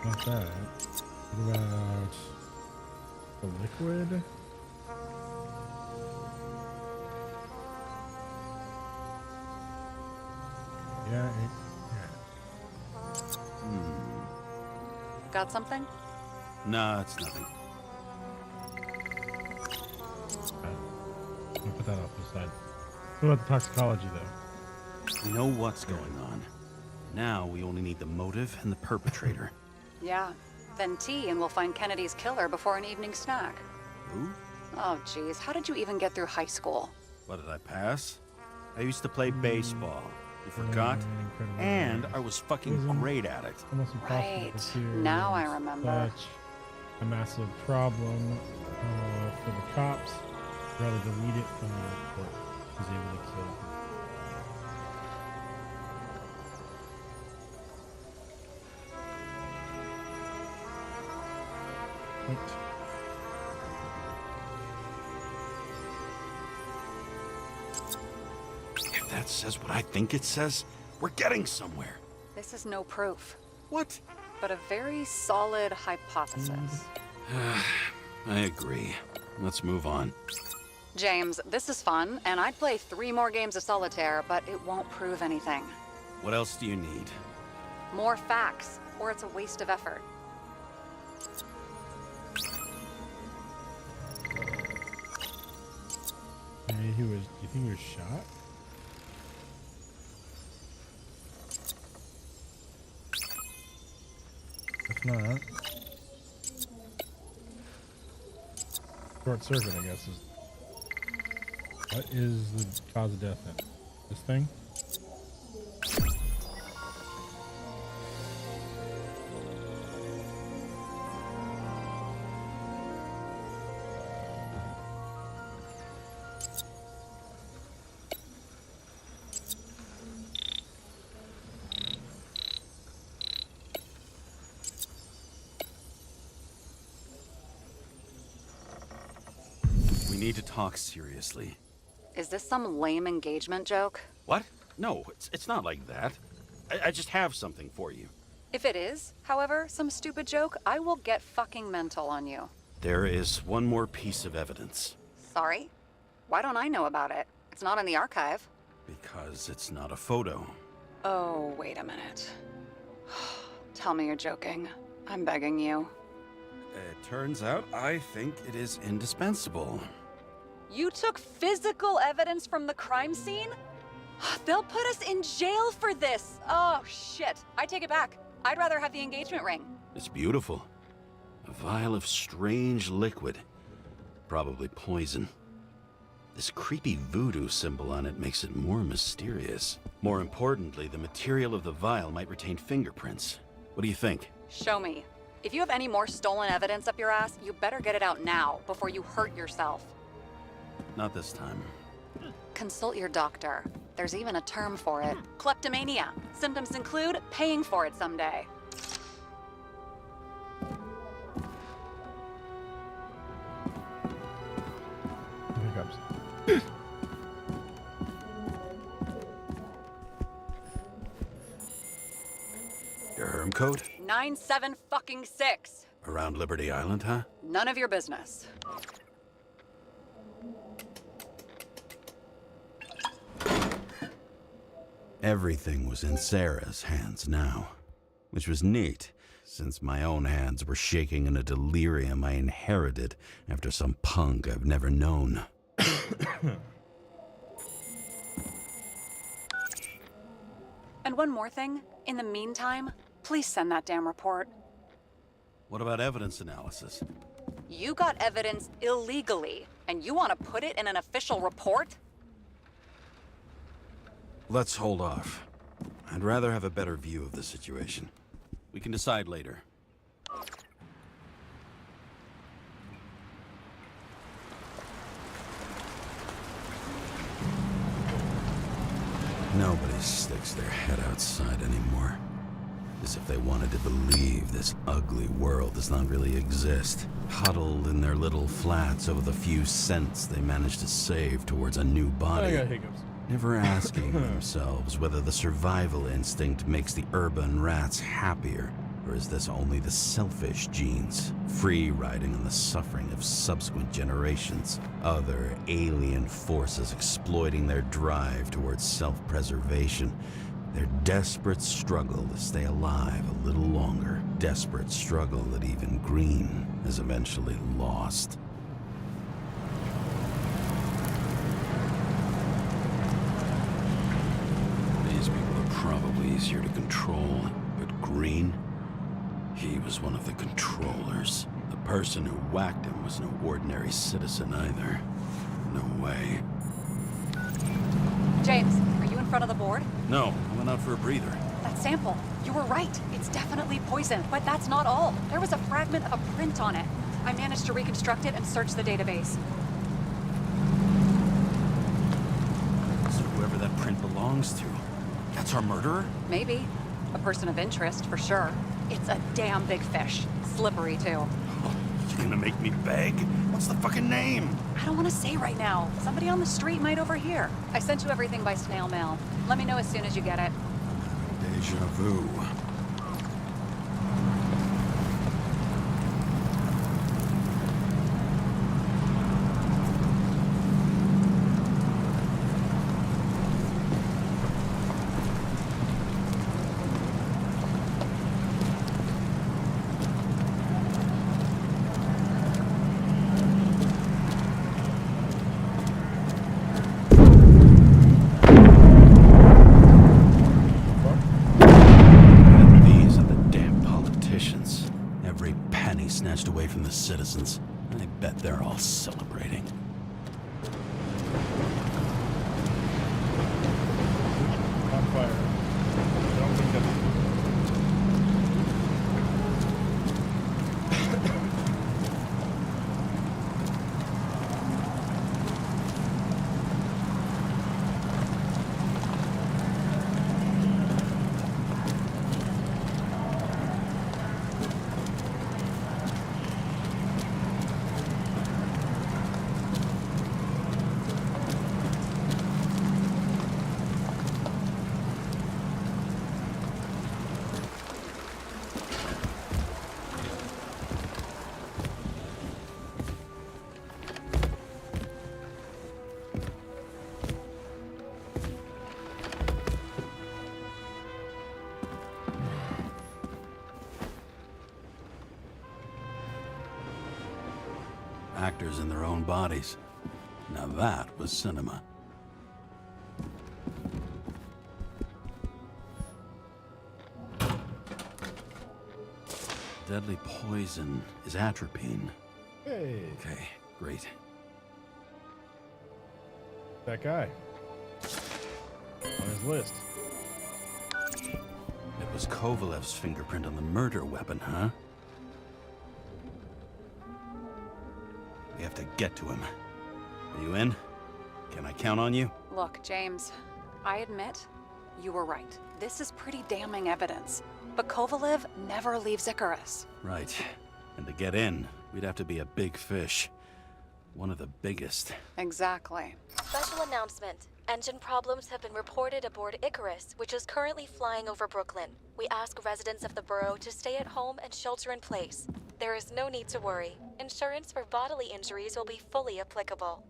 Not that. What about the liquid? Yeah, Got something? Nah, it's nothing. I'll put that off to the side. What about the toxicology, though? We know what's going on. Now we only need the motive and the perpetrator. Yeah. Then tea and we'll find Kennedy's killer before an evening snack. Who? Oh, geez. How did you even get through high school? What, did I pass? I used to play baseball. You forgot? And I was fucking great at it. Almost impossible Right. to Now I remember. Such a massive problem for the cops. Rather delete it from the report. Was able to kill him. What? If that says what I think it says, we're getting somewhere. This is no proof, What? but a very solid hypothesis. I agree. Let's move on. James, this is fun, and I'd play 3 more games of solitaire, but it won't prove anything. What else do you need? More facts, or it's a waste of effort. Hey, do you think he was shot? If not, short circuit, I guess, is. What is the cause of death then? This thing? We need to talk seriously. Is this some lame engagement joke? What? No, it's not like that. I just have something for you. If it is, however, some stupid joke, I will get fucking mental on you. There is one more piece of evidence. Sorry? Why don't I know about it? It's not in the archive. Because it's not a photo. Oh, wait a minute. Tell me you're joking. I'm begging you. It turns out I think it is indispensable. You took physical evidence from the crime scene? They'll put us in jail for this. Oh, shit. I take it back. I'd rather have the engagement ring. It's beautiful. A vial of strange liquid. Probably poison. This creepy voodoo symbol on it makes it more mysterious. More importantly, the material of the vial might retain fingerprints. What do you think? Show me. If you have any more stolen evidence up your ass, you better get it out now before you hurt yourself. Not this time. Consult your doctor. There's even a term for it. Kleptomania. Symptoms include paying for it someday. Here it comes. Your herm code? 97-fucking-6. Around Liberty Island, huh? None of your business. Everything was in Sarah's hands now, which was neat, since my own hands were shaking in a delirium I inherited after some punk I've never known. And one more thing. In the meantime, please send that damn report. What about evidence analysis? You got evidence illegally, and you want to put it in an official report? Let's hold off. I'd rather have a better view of the situation. We can decide later. Nobody sticks their head outside anymore. As if they wanted to believe this ugly world does not really exist. Huddled in their little flats over the few cents they managed to save towards a new body. I got hiccups. Never asking themselves whether the survival instinct makes the urban rats happier, or is this only the selfish genes, free riding on the suffering of subsequent generations, other alien forces exploiting their drive towards self-preservation, their desperate struggle to stay alive a little longer, desperate struggle that even Green has eventually lost. These people are probably easier to control, but Green, he was one of the controllers. The person who whacked him was no ordinary citizen either. No way. James, are you in front of the board? No, I went out for a breather. That sample. You were right. It's definitely poison, but that's not all. There was a fragment of a print on it. I managed to reconstruct it and search the database. So whoever that print belongs to, that's our murderer? Maybe. A person of interest, for sure. It's a damn big fish. Slippery, too. Oh, you gonna make me beg? What's the fucking name? I don't want to say right now. Somebody on the street might overhear. I sent you everything by snail mail. Let me know as soon as you get it. Deja vu. Snatched away from the citizens. I bet they're all celebrating. On fire. I don't think that's... Actors in their own bodies. Now that was cinema. Deadly poison is atropine. Hey, Okay, great. that guy. On his list. It was Kovalev's fingerprint on the murder weapon, huh? We have to get to him. Are you in? Can I count on you? Look, James, I admit, you were right. This is pretty damning evidence. But Kovalev never leaves Icarus. Right. And to get in, we'd have to be a big fish. One of the biggest. Exactly. Special announcement. Engine problems have been reported aboard Icarus, which is currently flying over Brooklyn. We ask residents of the borough to stay at home and shelter in place. There is no need to worry. Insurance for bodily injuries will be fully applicable.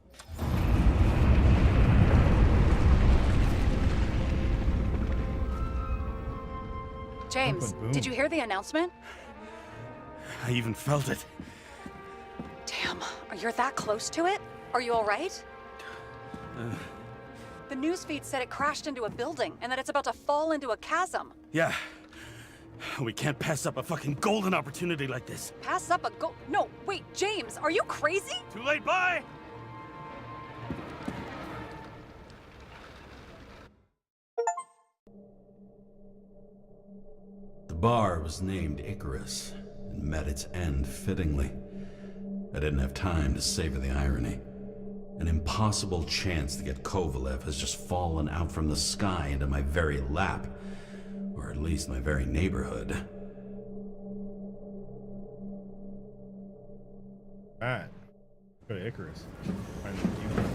James, Boom. did you hear the announcement? I even felt it. Damn, you're that close to it? Are you all right? The newsfeed said it crashed into a building and that it's about to fall into a chasm. Yeah. We can't pass up a fucking golden opportunity like this. Pass up a No, wait, James, are you crazy? Too late, bye! The bar was named Icarus and met its end fittingly. I didn't have time to savor the irony. An impossible chance to get Kovalev has just fallen out from the sky into my very lap, or at least my very neighborhood. Alright. Go to Icarus. Find the unicorn.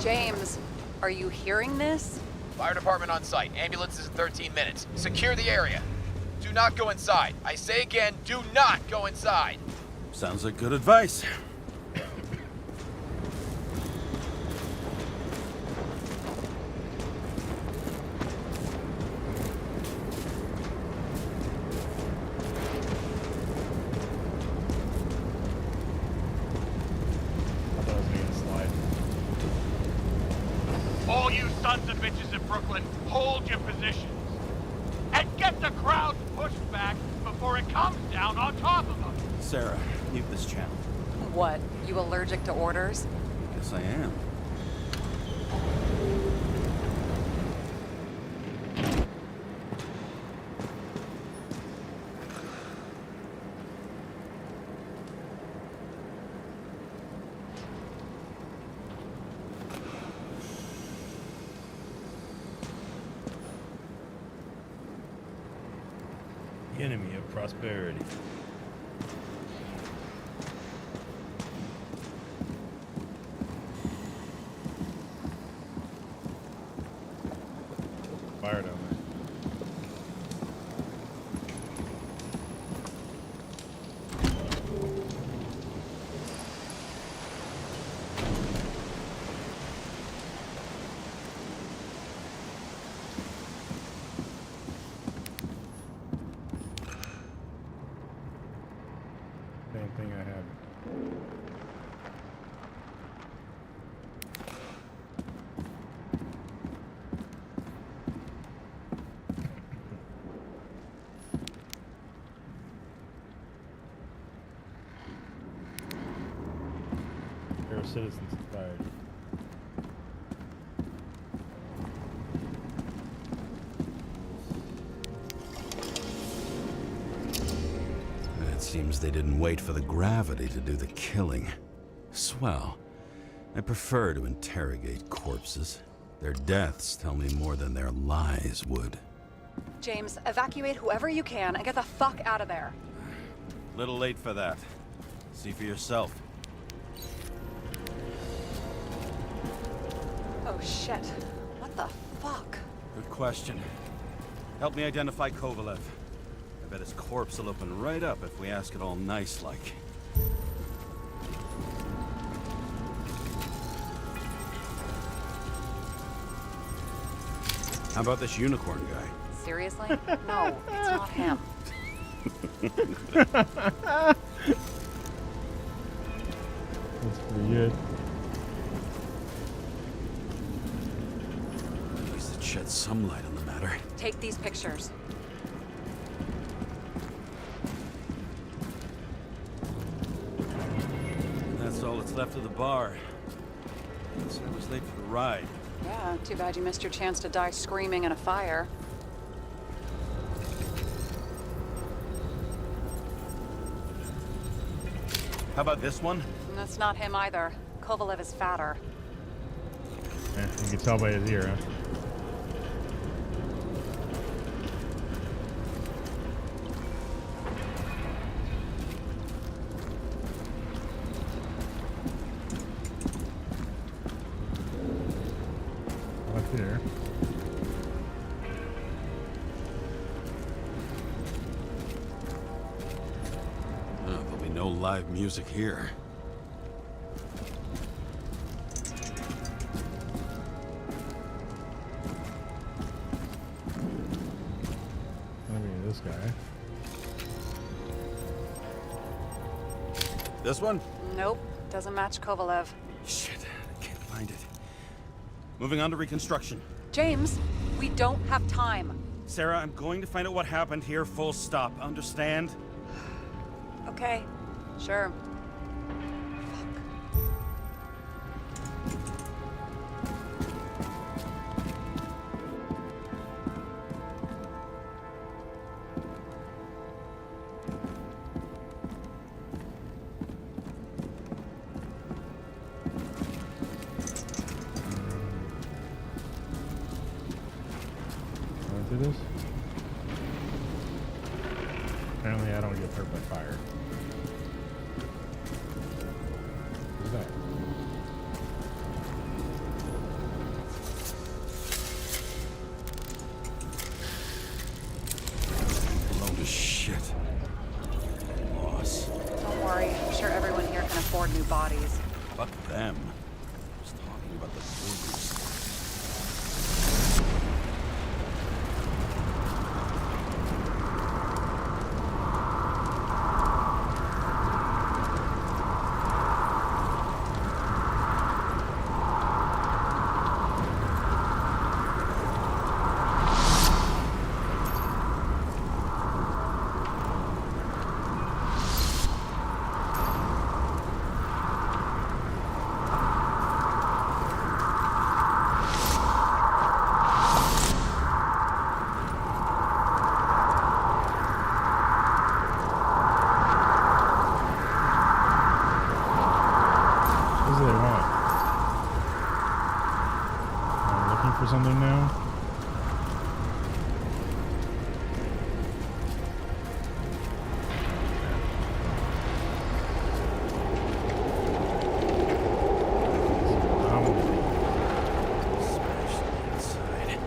James, are you hearing this? Fire department on site. Ambulances in 13 minutes. Secure the area. Do not go inside. I say again, do not go inside. Sounds like good advice. I thought I was gonna slide. All you sons of bitches in Brooklyn, hold your positions. And get the crowd pushed back before it comes down on top of them. Sarah, mute this channel. What, you allergic to orders? Guess I am. The enemy of prosperity. Fire down there. Same thing I had. Air Citizen Society. It seems they didn't wait for the gravity to do the killing. Swell. I prefer to interrogate corpses. Their deaths tell me more than their lies would. James, evacuate whoever you can and get the fuck out of there. Little late for that. See for yourself. Oh shit. What the fuck? Good question. Help me identify Kovalev. I bet his corpse will open right up if we ask it all nice-like. How about this unicorn guy? Seriously? No, it's not him. That's pretty good. At least it sheds some light on the matter. Take these pictures. And that's all that's left of the bar. Guess I was late for the ride. Yeah, too bad you missed your chance to die screaming in a fire. How about this one? And that's not him either. Kovalev is fatter. Yeah, you can tell by his ear, huh? Up here. There'll be no live music here. This guy. This one? Nope, doesn't match Kovalev. Shit, I can't find it. Moving on to reconstruction. James, we don't have time. Sarah, I'm going to find out what happened here, full stop. Understand? Okay, Sure. Going through this? Apparently I don't get hurt by fire. What's that? Load of shit. Loss. Don't worry, I'm sure everyone here can afford new bodies. Fuck them. I was talking about the buildings. What do they want? I'm looking for something now. Smashed inside.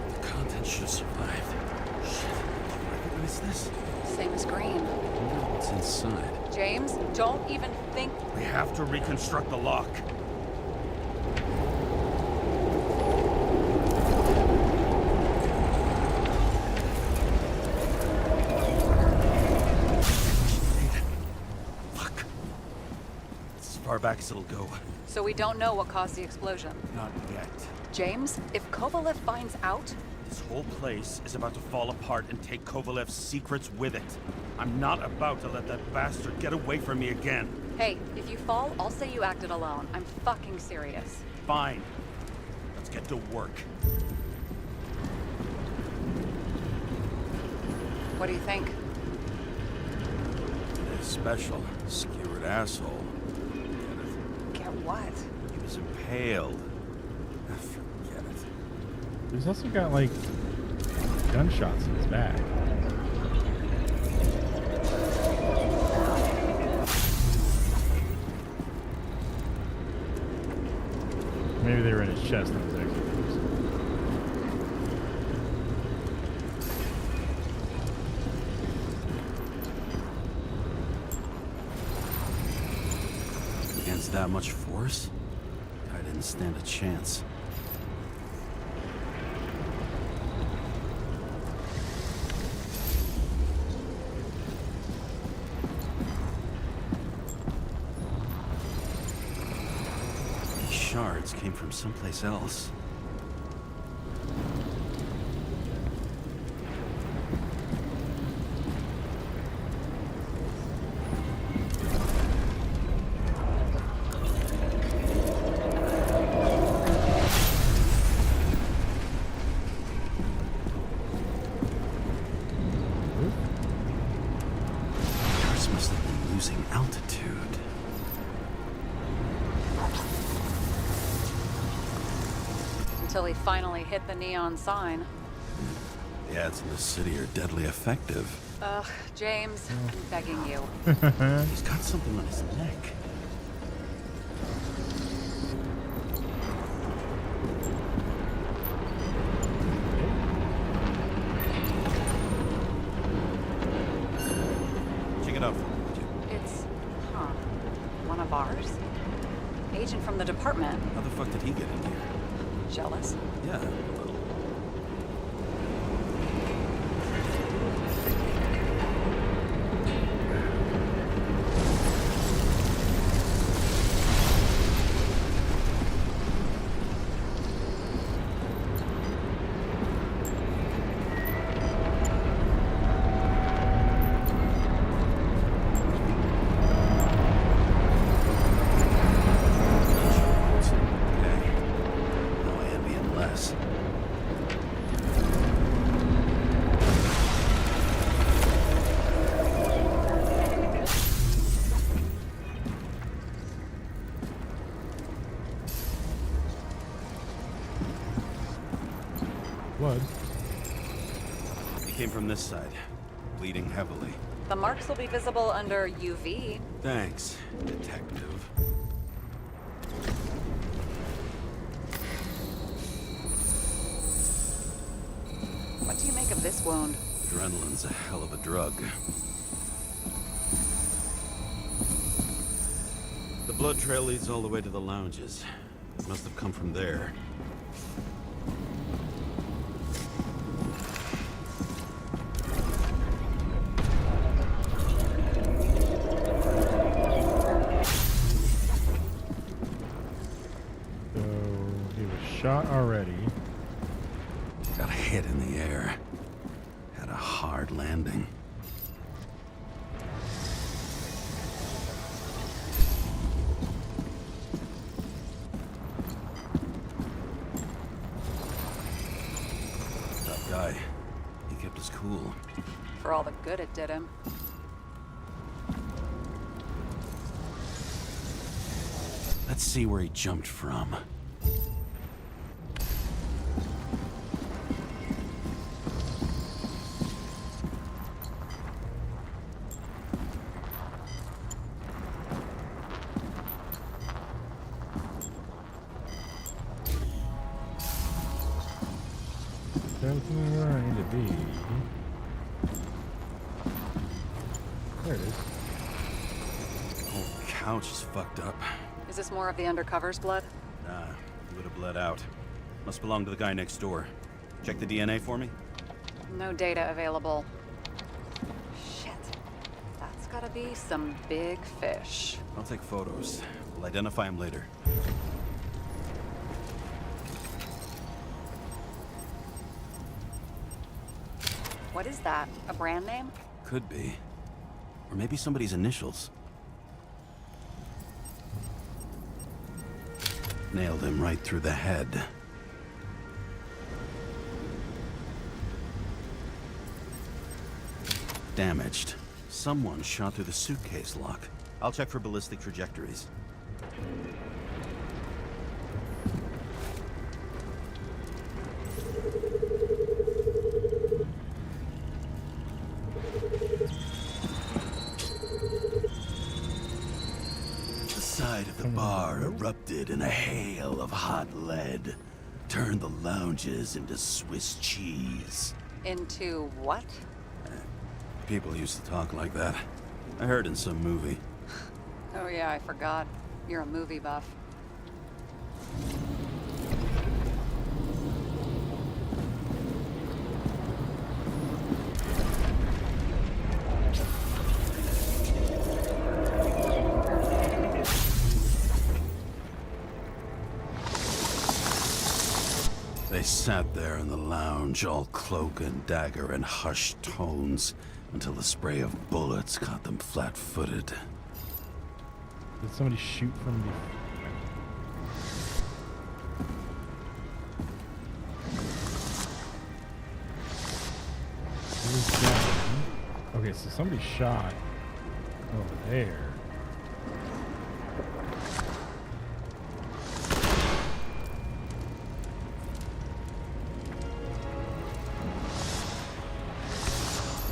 The contents should have survived. Shit. Can you recognize this? Same as green. I wonder what's inside. James, don't even think. We have to reconstruct the lock. Fuck. It's as far back as it'll go. So we don't know what caused the explosion. Not yet. James, if Kovalev finds out, This whole place is about to fall apart and take Kovalev's secrets with it. I'm not about to let that bastard get away from me again. hey, if you fall, I'll say you acted alone. I'm fucking serious. Fine. Let's get to work. What do you think? A special, skewered asshole. Get it? Get what? He was impaled. Forget it. He's also got like gunshots in his back. Maybe they were in his chest. That was actually confusing. Against that much force? I didn't stand a chance. These shards came from someplace else. Cars must have been losing altitude. Until he finally hit the neon sign. The ads in the city are deadly effective. Ugh, James, I'm begging you. He's got something on his neck. Check it out for me, would you? It's, one of ours? Agent from the department. How the fuck did he get in here? Jealous? Yeah, a little. blood. He came from this side, bleeding heavily. The marks will be visible under UV. Thanks, detective. What do you make of this wound? Adrenaline's a hell of a drug. The blood trail leads all the way to the lounges. It must have come from there. So he was shot already. Got a hit in the air. Had a hard landing. That guy, he kept us cool. For all the good it did him. Let's see where he jumped from. Everything where I need to be. There it is. The whole couch is fucked up. Is this more of the undercover's blood? Nah, he would have bled out. Must belong to the guy next door. Check the DNA for me? No data available. Shit. That's gotta be some big fish. I'll take photos. We'll identify him later. What is that? A brand name? Could be. Or maybe somebody's initials. Nailed him right through the head. Damaged. Someone shot through the suitcase lock. I'll check for ballistic trajectories. The side of the bar erupted in a hail of hot lead. Turned the lounges into Swiss cheese. Into what? People used to talk like that. I heard in some movie. Oh yeah, I forgot. You're a movie buff. They sat there in the lounge, all cloak and dagger and hushed tones, until the spray of bullets caught them flat-footed. Did somebody shoot from the... Where's that? Okay, so somebody shot over there.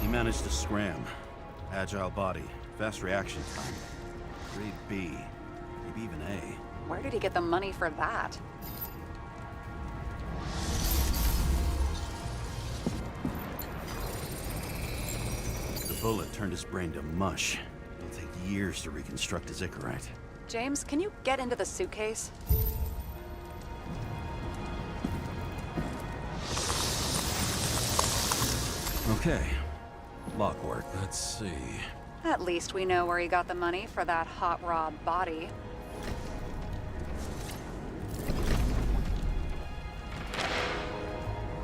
He managed to scram. Agile body, fast reaction time. Grade B, maybe even A. Where did he get the money for that? The bullet turned his brain to mush. It'll take years to reconstruct his Icarite. James, can you get into the suitcase? Okay. Lock work. Let's see. At least we know where he got the money for that hot rod body.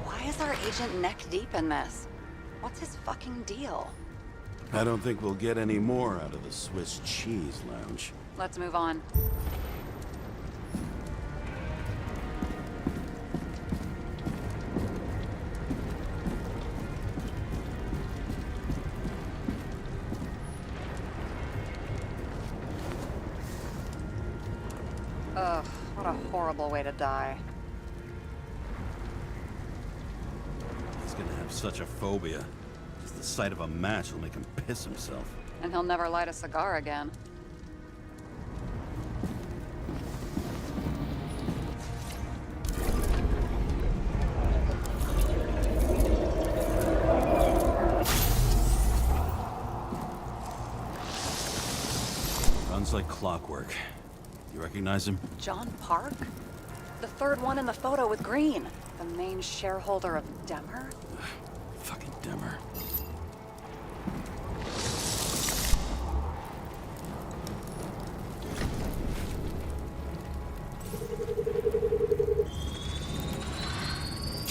Why is our agent neck deep in this? What's his fucking deal? I don't think we'll get any more out of the Swiss cheese lounge. Let's move on. Ugh, what a horrible way to die. have such a phobia. Just the sight of a match will make him piss himself. And he'll never light a cigar again. Runs like clockwork. You recognize him? John Park? The third one in the photo with Green. The main shareholder of Demmer? Fucking Demmer.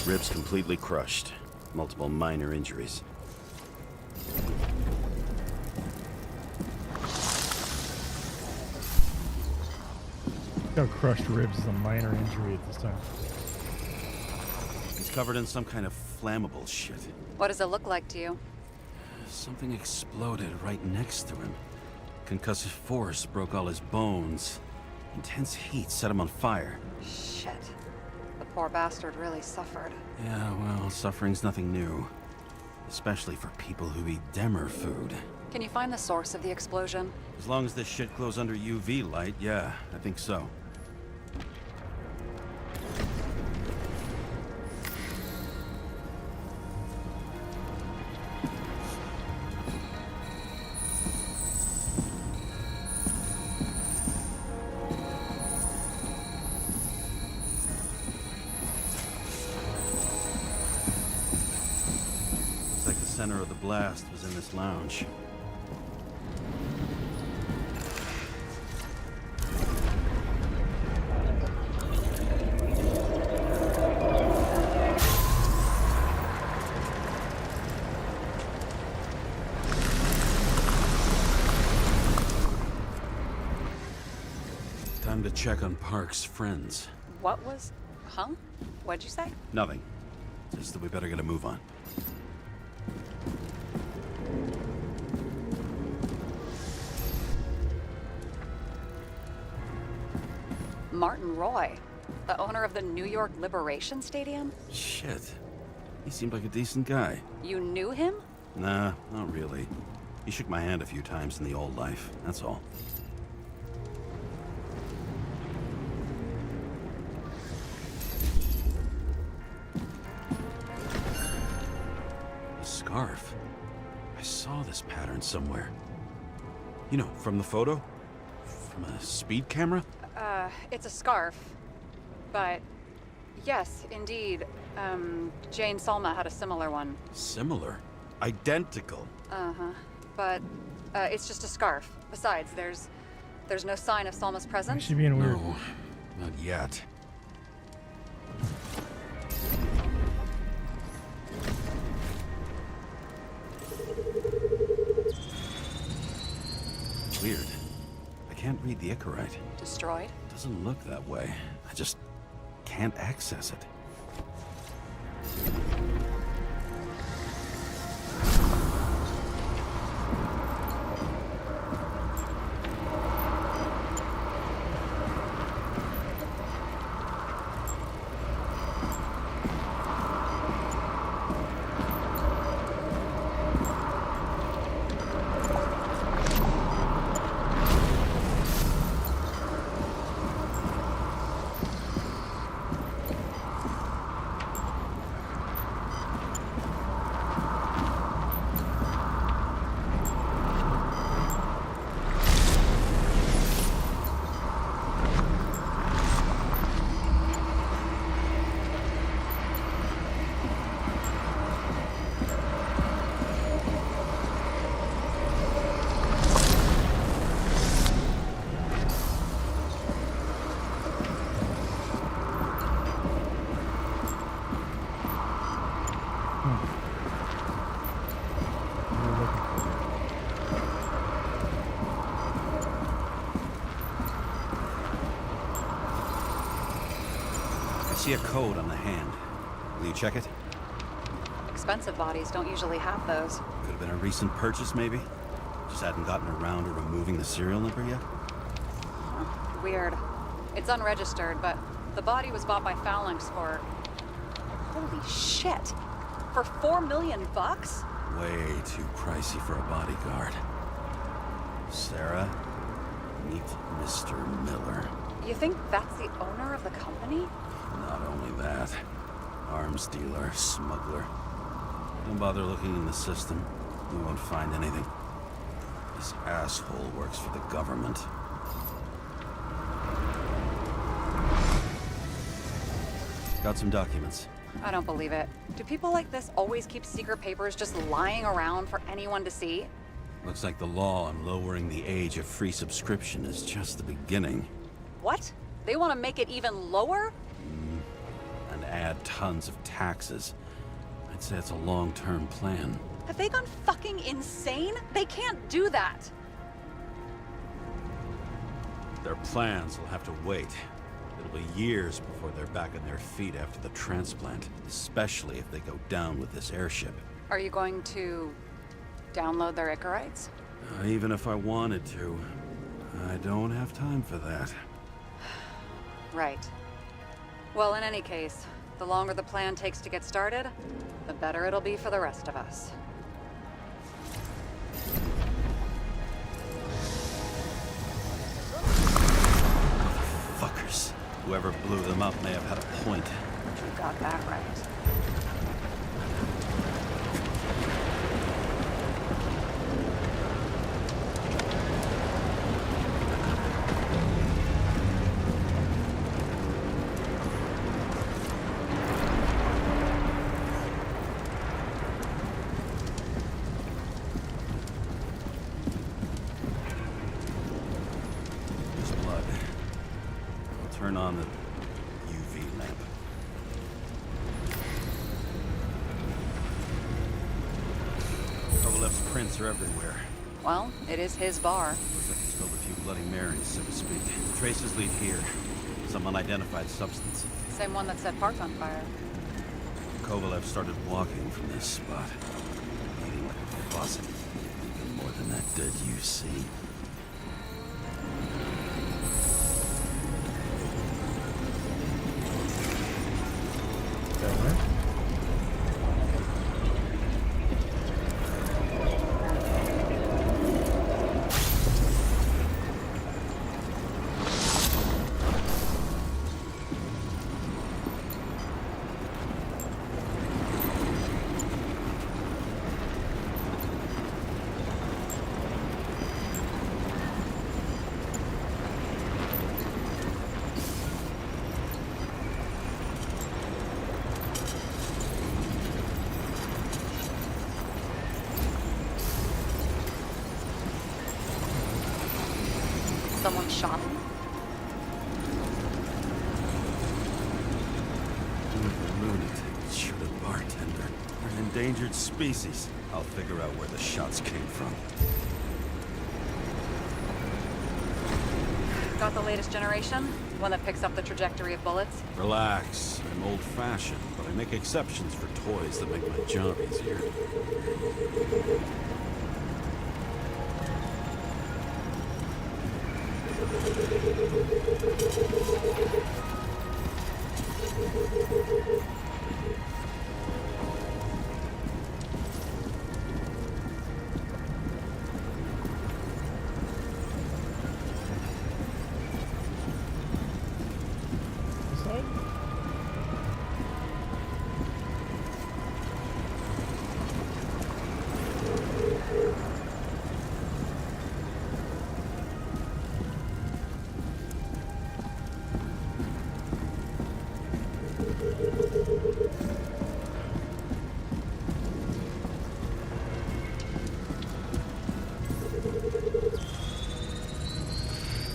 Ribs completely crushed. Multiple minor injuries. Got crushed ribs is a minor injury at this time. He's covered in some kind of flammable shit. What does it look like to you? Something exploded right next to him. Concussive force broke all his bones. Intense heat set him on fire. Shit. The poor bastard really suffered. Yeah, well, suffering's nothing new. Especially for people who eat Demmer food. Can you find the source of the explosion? As long as this shit glows under UV light, yeah, I think so. Looks like the center of the blast was in this lounge. Time to check on Park's friends. What was... Huh? What'd you say? Nothing. Just that we better get a move on. Martin Roy, the owner of the New York Liberation Stadium? Shit. He seemed like a decent guy. You knew him? Nah, not really. He shook my hand a few times in the old life, that's all. A scarf. I saw this pattern somewhere. You know, from the photo? From a speed camera? It's a scarf. But, yes, indeed. Jane Salma had a similar one. Similar? Identical? Uh-huh. But, it's just a scarf. Besides, there's no sign of Salma's presence. Actually being weird. No, not yet. Weird. I can't read the Icarite. Destroyed? Doesn't look that way. I just can't access it. I see a code on the hand. Will you check it? Expensive bodies don't usually have those. Could have been a recent purchase, maybe? Just hadn't gotten around to removing the serial number yet? Weird. It's unregistered, but the body was bought by Phalanx for... Holy shit! For $4 million bucks? Way too pricey for a bodyguard. Sarah, meet Mr. Miller. You think that's the owner of the company? Not only that, arms dealer, smuggler. Don't bother looking in the system. You won't find anything. This asshole works for the government. Got some documents. I don't believe it. Do people like this always keep secret papers just lying around for anyone to see? Looks like the law on lowering the age of free subscription is just the beginning. What? They want to make it even lower? And add tons of taxes. I'd say it's a long-term plan. Have they gone fucking insane? They can't do that. Their plans will have to wait. It'll be years before they're back on their feet after the transplant, especially if they go down with this airship. Are you going to download their Icarites? Even if I wanted to, I don't have time for that. Right. Well, in any case, the longer the plan takes to get started, the better it'll be for the rest of us. Fuckers. Whoever blew them up may have had a point. You got that right. There's blood. I'll turn on the UV lamp. Kovalev's prints are everywhere. Well, it is his bar. Looks like he spilled a few Bloody Marys, so to speak. Traces lead here. Some unidentified substance. Same one that set parts on fire. Kovalev started walking from this spot. Eating like a faucet. Even more than that dead you see. Someone shot him? Lunatic, shoot a bartender. They're an endangered species. I'll figure out where the shots came from. Got the latest generation? One that picks up the trajectory of bullets? Relax. I'm old-fashioned, but I make exceptions for toys that make my job easier. This side?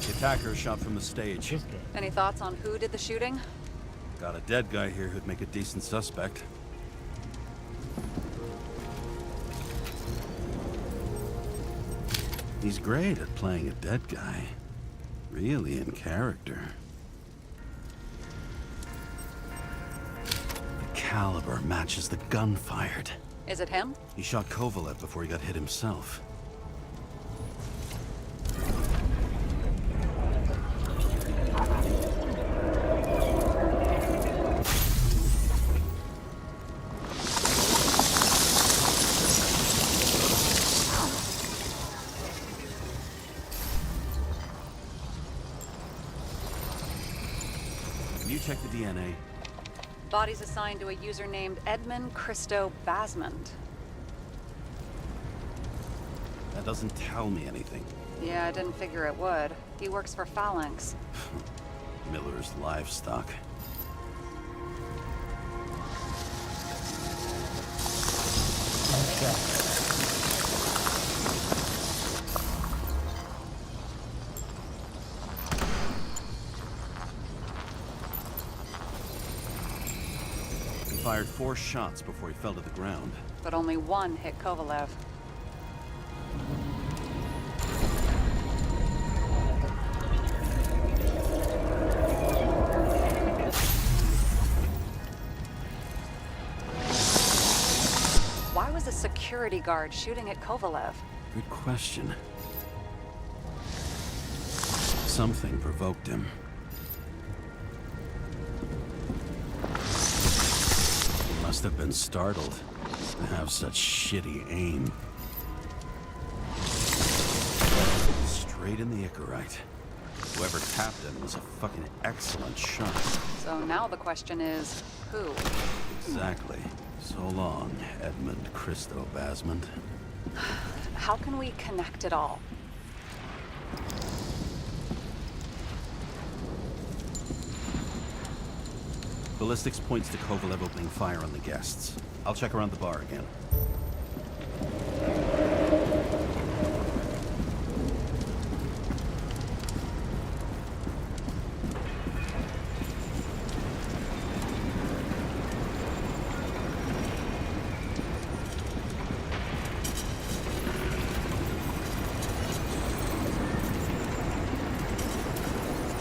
The attacker shot from the stage. This guy. Any thoughts on who did the shooting? Got a dead guy here who'd make a decent suspect. He's great at playing a dead guy. Really in character. The caliber matches the gun fired. Is it him? He shot Kovalev before he got hit himself. you check the DNA? Body's assigned to a user named Edmund Christo Basmond. That doesn't tell me anything. Yeah, I didn't figure it would. He works for Phalanx. Miller's livestock. He fired 4 shots before he fell to the ground. But only one hit Kovalev. Why was a security guard shooting at Kovalev? Good question. Something provoked him. He must have been startled to have such shitty aim. Straight in the Icarite. Whoever tapped him was a fucking excellent shot. So now the question is, who? Exactly. So long, Edmund Christo Basmond. How can we connect it all? Ballistics points to Kovalev opening fire on the guests. I'll check around the bar again.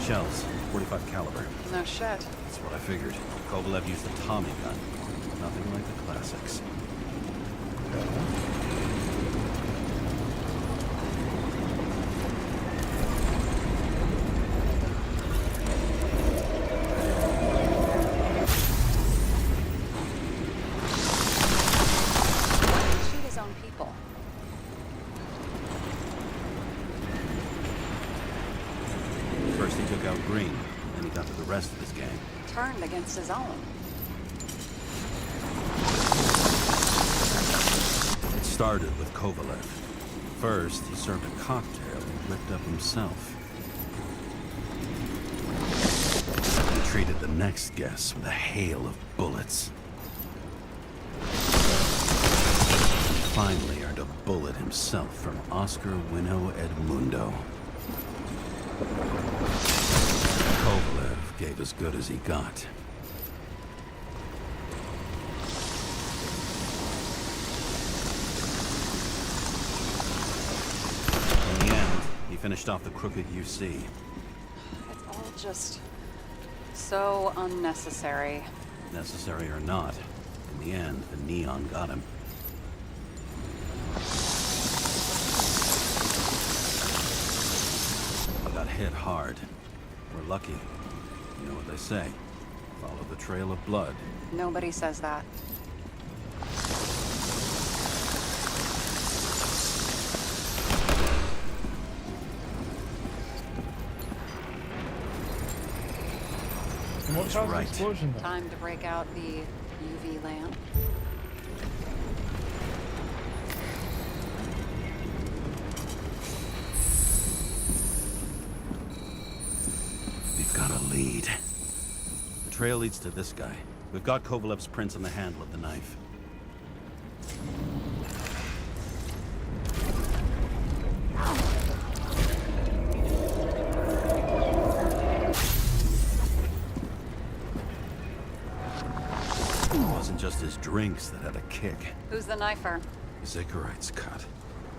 Shells, 45 caliber. No shit. That's what I figured. Kovalev used a Tommy gun. Nothing like the classics. Shoot his own people. First he took out Green, then he got to the rest of his gang. Turned against his own. It started with Kovalev. First, he served a cocktail he whipped up himself. He treated the next guest with a hail of bullets. And finally earned a bullet himself from Oscar Winnow Edmundo. Kovalev gave as good as he got. In the end, he finished off the crooked UC. It's all just so unnecessary. Necessary or not, in the end, the neon got him. He got hit hard. We're lucky. You know what they say. Follow the trail of blood. Nobody says that. And what He's caused the right. explosion, though? Time to break out the UV lamp. We've got a lead. The trail leads to this guy. We've got Kovalev's prints on the handle of the knife. It wasn't just his drinks that had a kick. Who's the knifer? His Icarite's cut.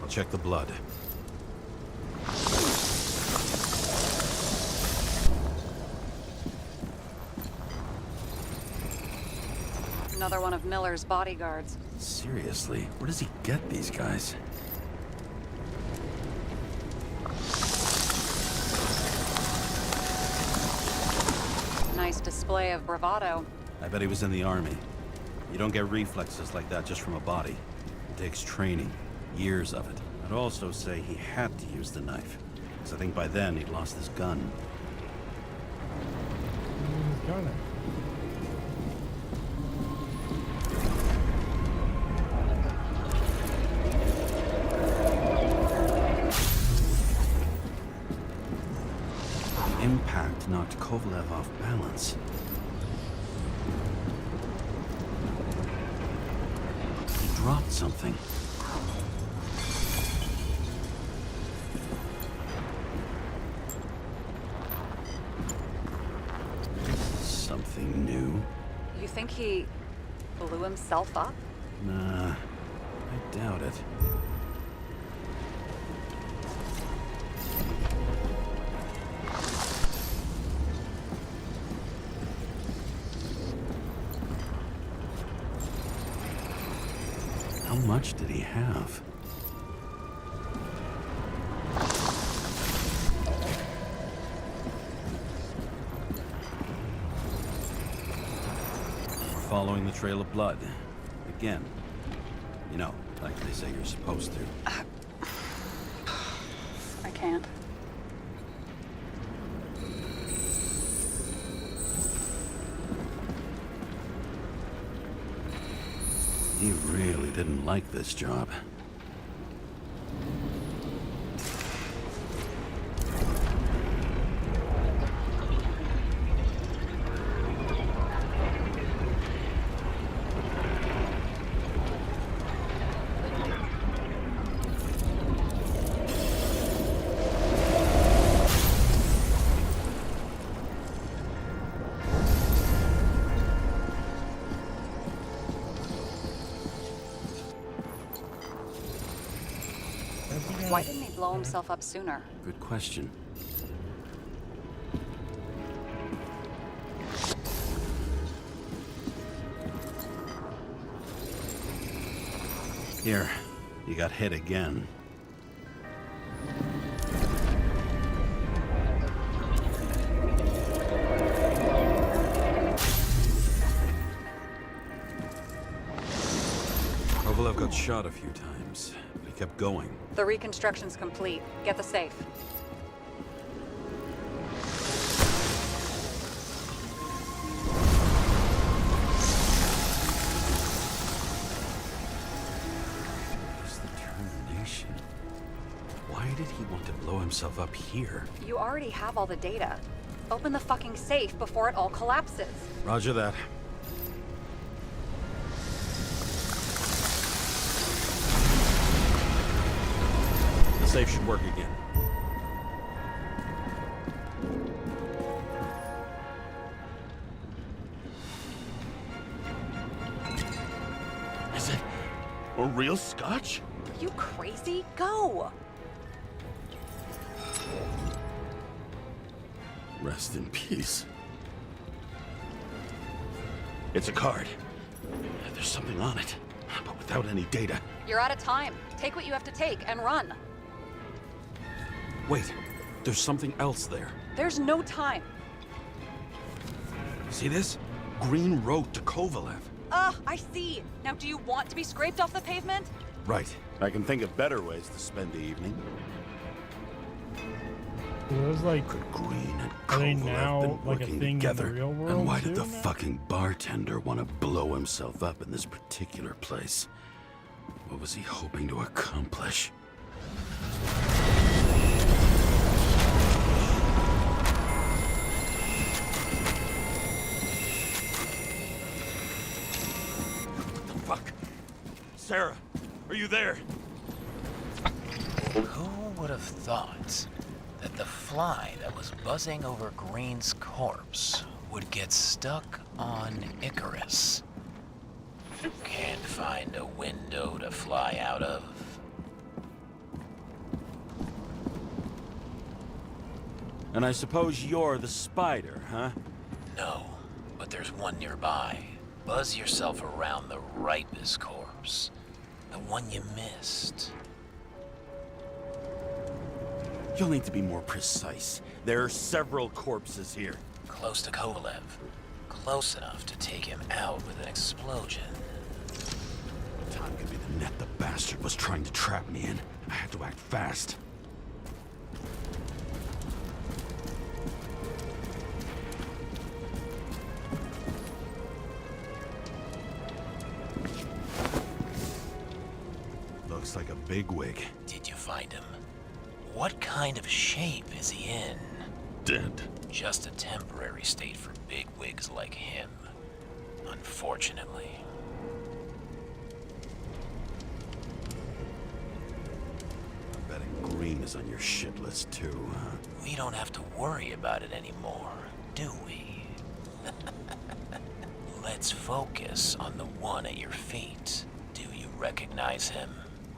I'll check the blood. Another one of Miller's bodyguards. Seriously, where does he get these guys? Nice display of bravado. I bet he was in the army. You don't get reflexes like that just from a body. It takes training, years of it. I'd also say he had to use the knife, because I think by then he'd lost his gun. Got it. The impact knocked Kovalev off balance. He dropped something. Something new? You think he blew himself up? Nah, I doubt it. How much did he have? We're following the trail of blood. Again. You know, like they say you're supposed to. I can't. He really didn't like this job. Why didn't he blow himself up sooner? Good question. Here, you got hit again. Kovalev got shot a few times, but he kept going. The reconstruction's complete. Get the safe. What's the termination? Why did he want to blow himself up here? You already have all the data. Open the fucking safe before it all collapses. Roger that. The safe should work again. Is it a real scotch? You crazy? Go! Rest in peace. It's a card. There's something on it, but without any data. You're out of time. Take what you have to take and run. Wait, there's something else there. There's no time. See this? Green road to Kovalev. I see. Now, do you want to be scraped off the pavement? Right. I can think of better ways to spend the evening. So those like, Could Green and are they Kovalev now been like a working thing together? in the real world? And why did too the now? fucking bartender want to blow himself up in this particular place? What was he hoping to accomplish? Fuck. Sarah, are you there? Who would have thought that the fly that was buzzing over Green's corpse would get stuck on Icarus? Can't find a window to fly out of. And I suppose you're the spider, huh? No, but there's one nearby. Buzz yourself around the Ripus corpse. The one you missed. You'll need to be more precise. There are several corpses here. Close to Kovalev. Close enough to take him out with an explosion. Time could be the net the bastard was trying to trap me in. I had to act fast. bigwig. Did you find him? What kind of shape is he in? Dead. Just a temporary state for bigwigs like him, unfortunately. I'm betting Green is on your shit list too, huh? We don't have to worry about it anymore, do we? Let's focus on the one at your feet. Do you recognize him?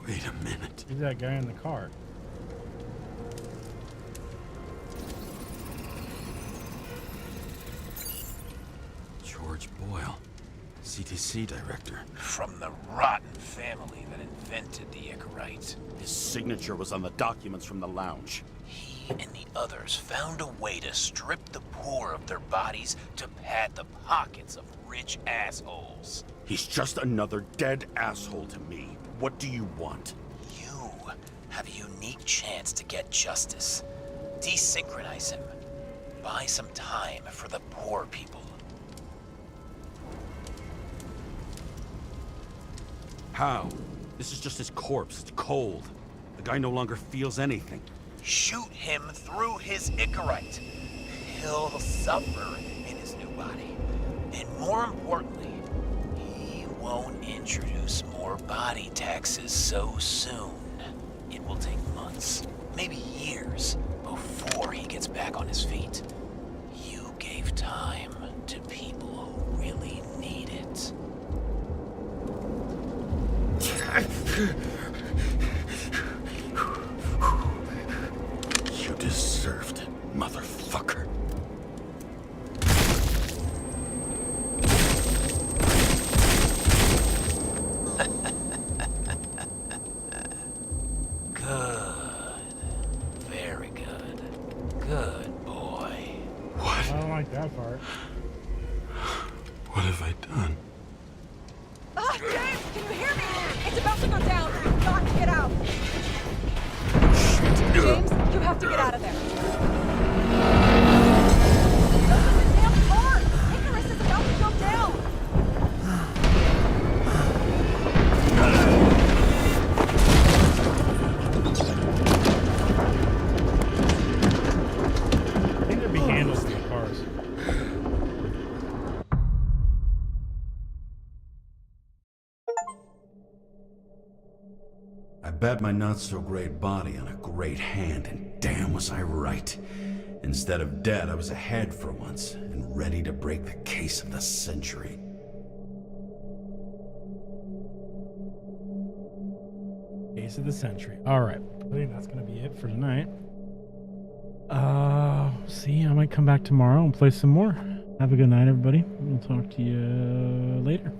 Wait a minute. Who's that guy in the car? George Boyle, CTC director. From the rotten family that invented the Icarite. His signature was on the documents from the lounge. He and the others found a way to strip the poor of their bodies to pad the pockets of rich assholes. He's just another dead asshole to me. What do you want? You have a unique chance to get justice. Desynchronize him. Buy some time for the poor people. How? This is just his corpse. It's cold. The guy no longer feels anything. Shoot him through his Icarite. He'll suffer in his new body. And more importantly, he won't introduce more body taxes so soon. It will take months, maybe years, before he gets back on his feet. You gave time to people who really need it. You deserved it, motherfucker. Good. Very good. Good boy. I don't like that part. What have I done? Ah, James, can you hear me? It's about to go down. You've got to get out. James, you have to get out of there. Open the damn car! Icarus is about to go down! I think there'd be handles in the cars. I bet my not-so-great body on a great hand, and damn was I right. Instead of dead, I was ahead for once, and ready to break the case of the century. Case of the century. All right. I think that's going to be it for tonight. See, I might come back tomorrow and play some more. Have a good night, everybody. We'll talk to you later.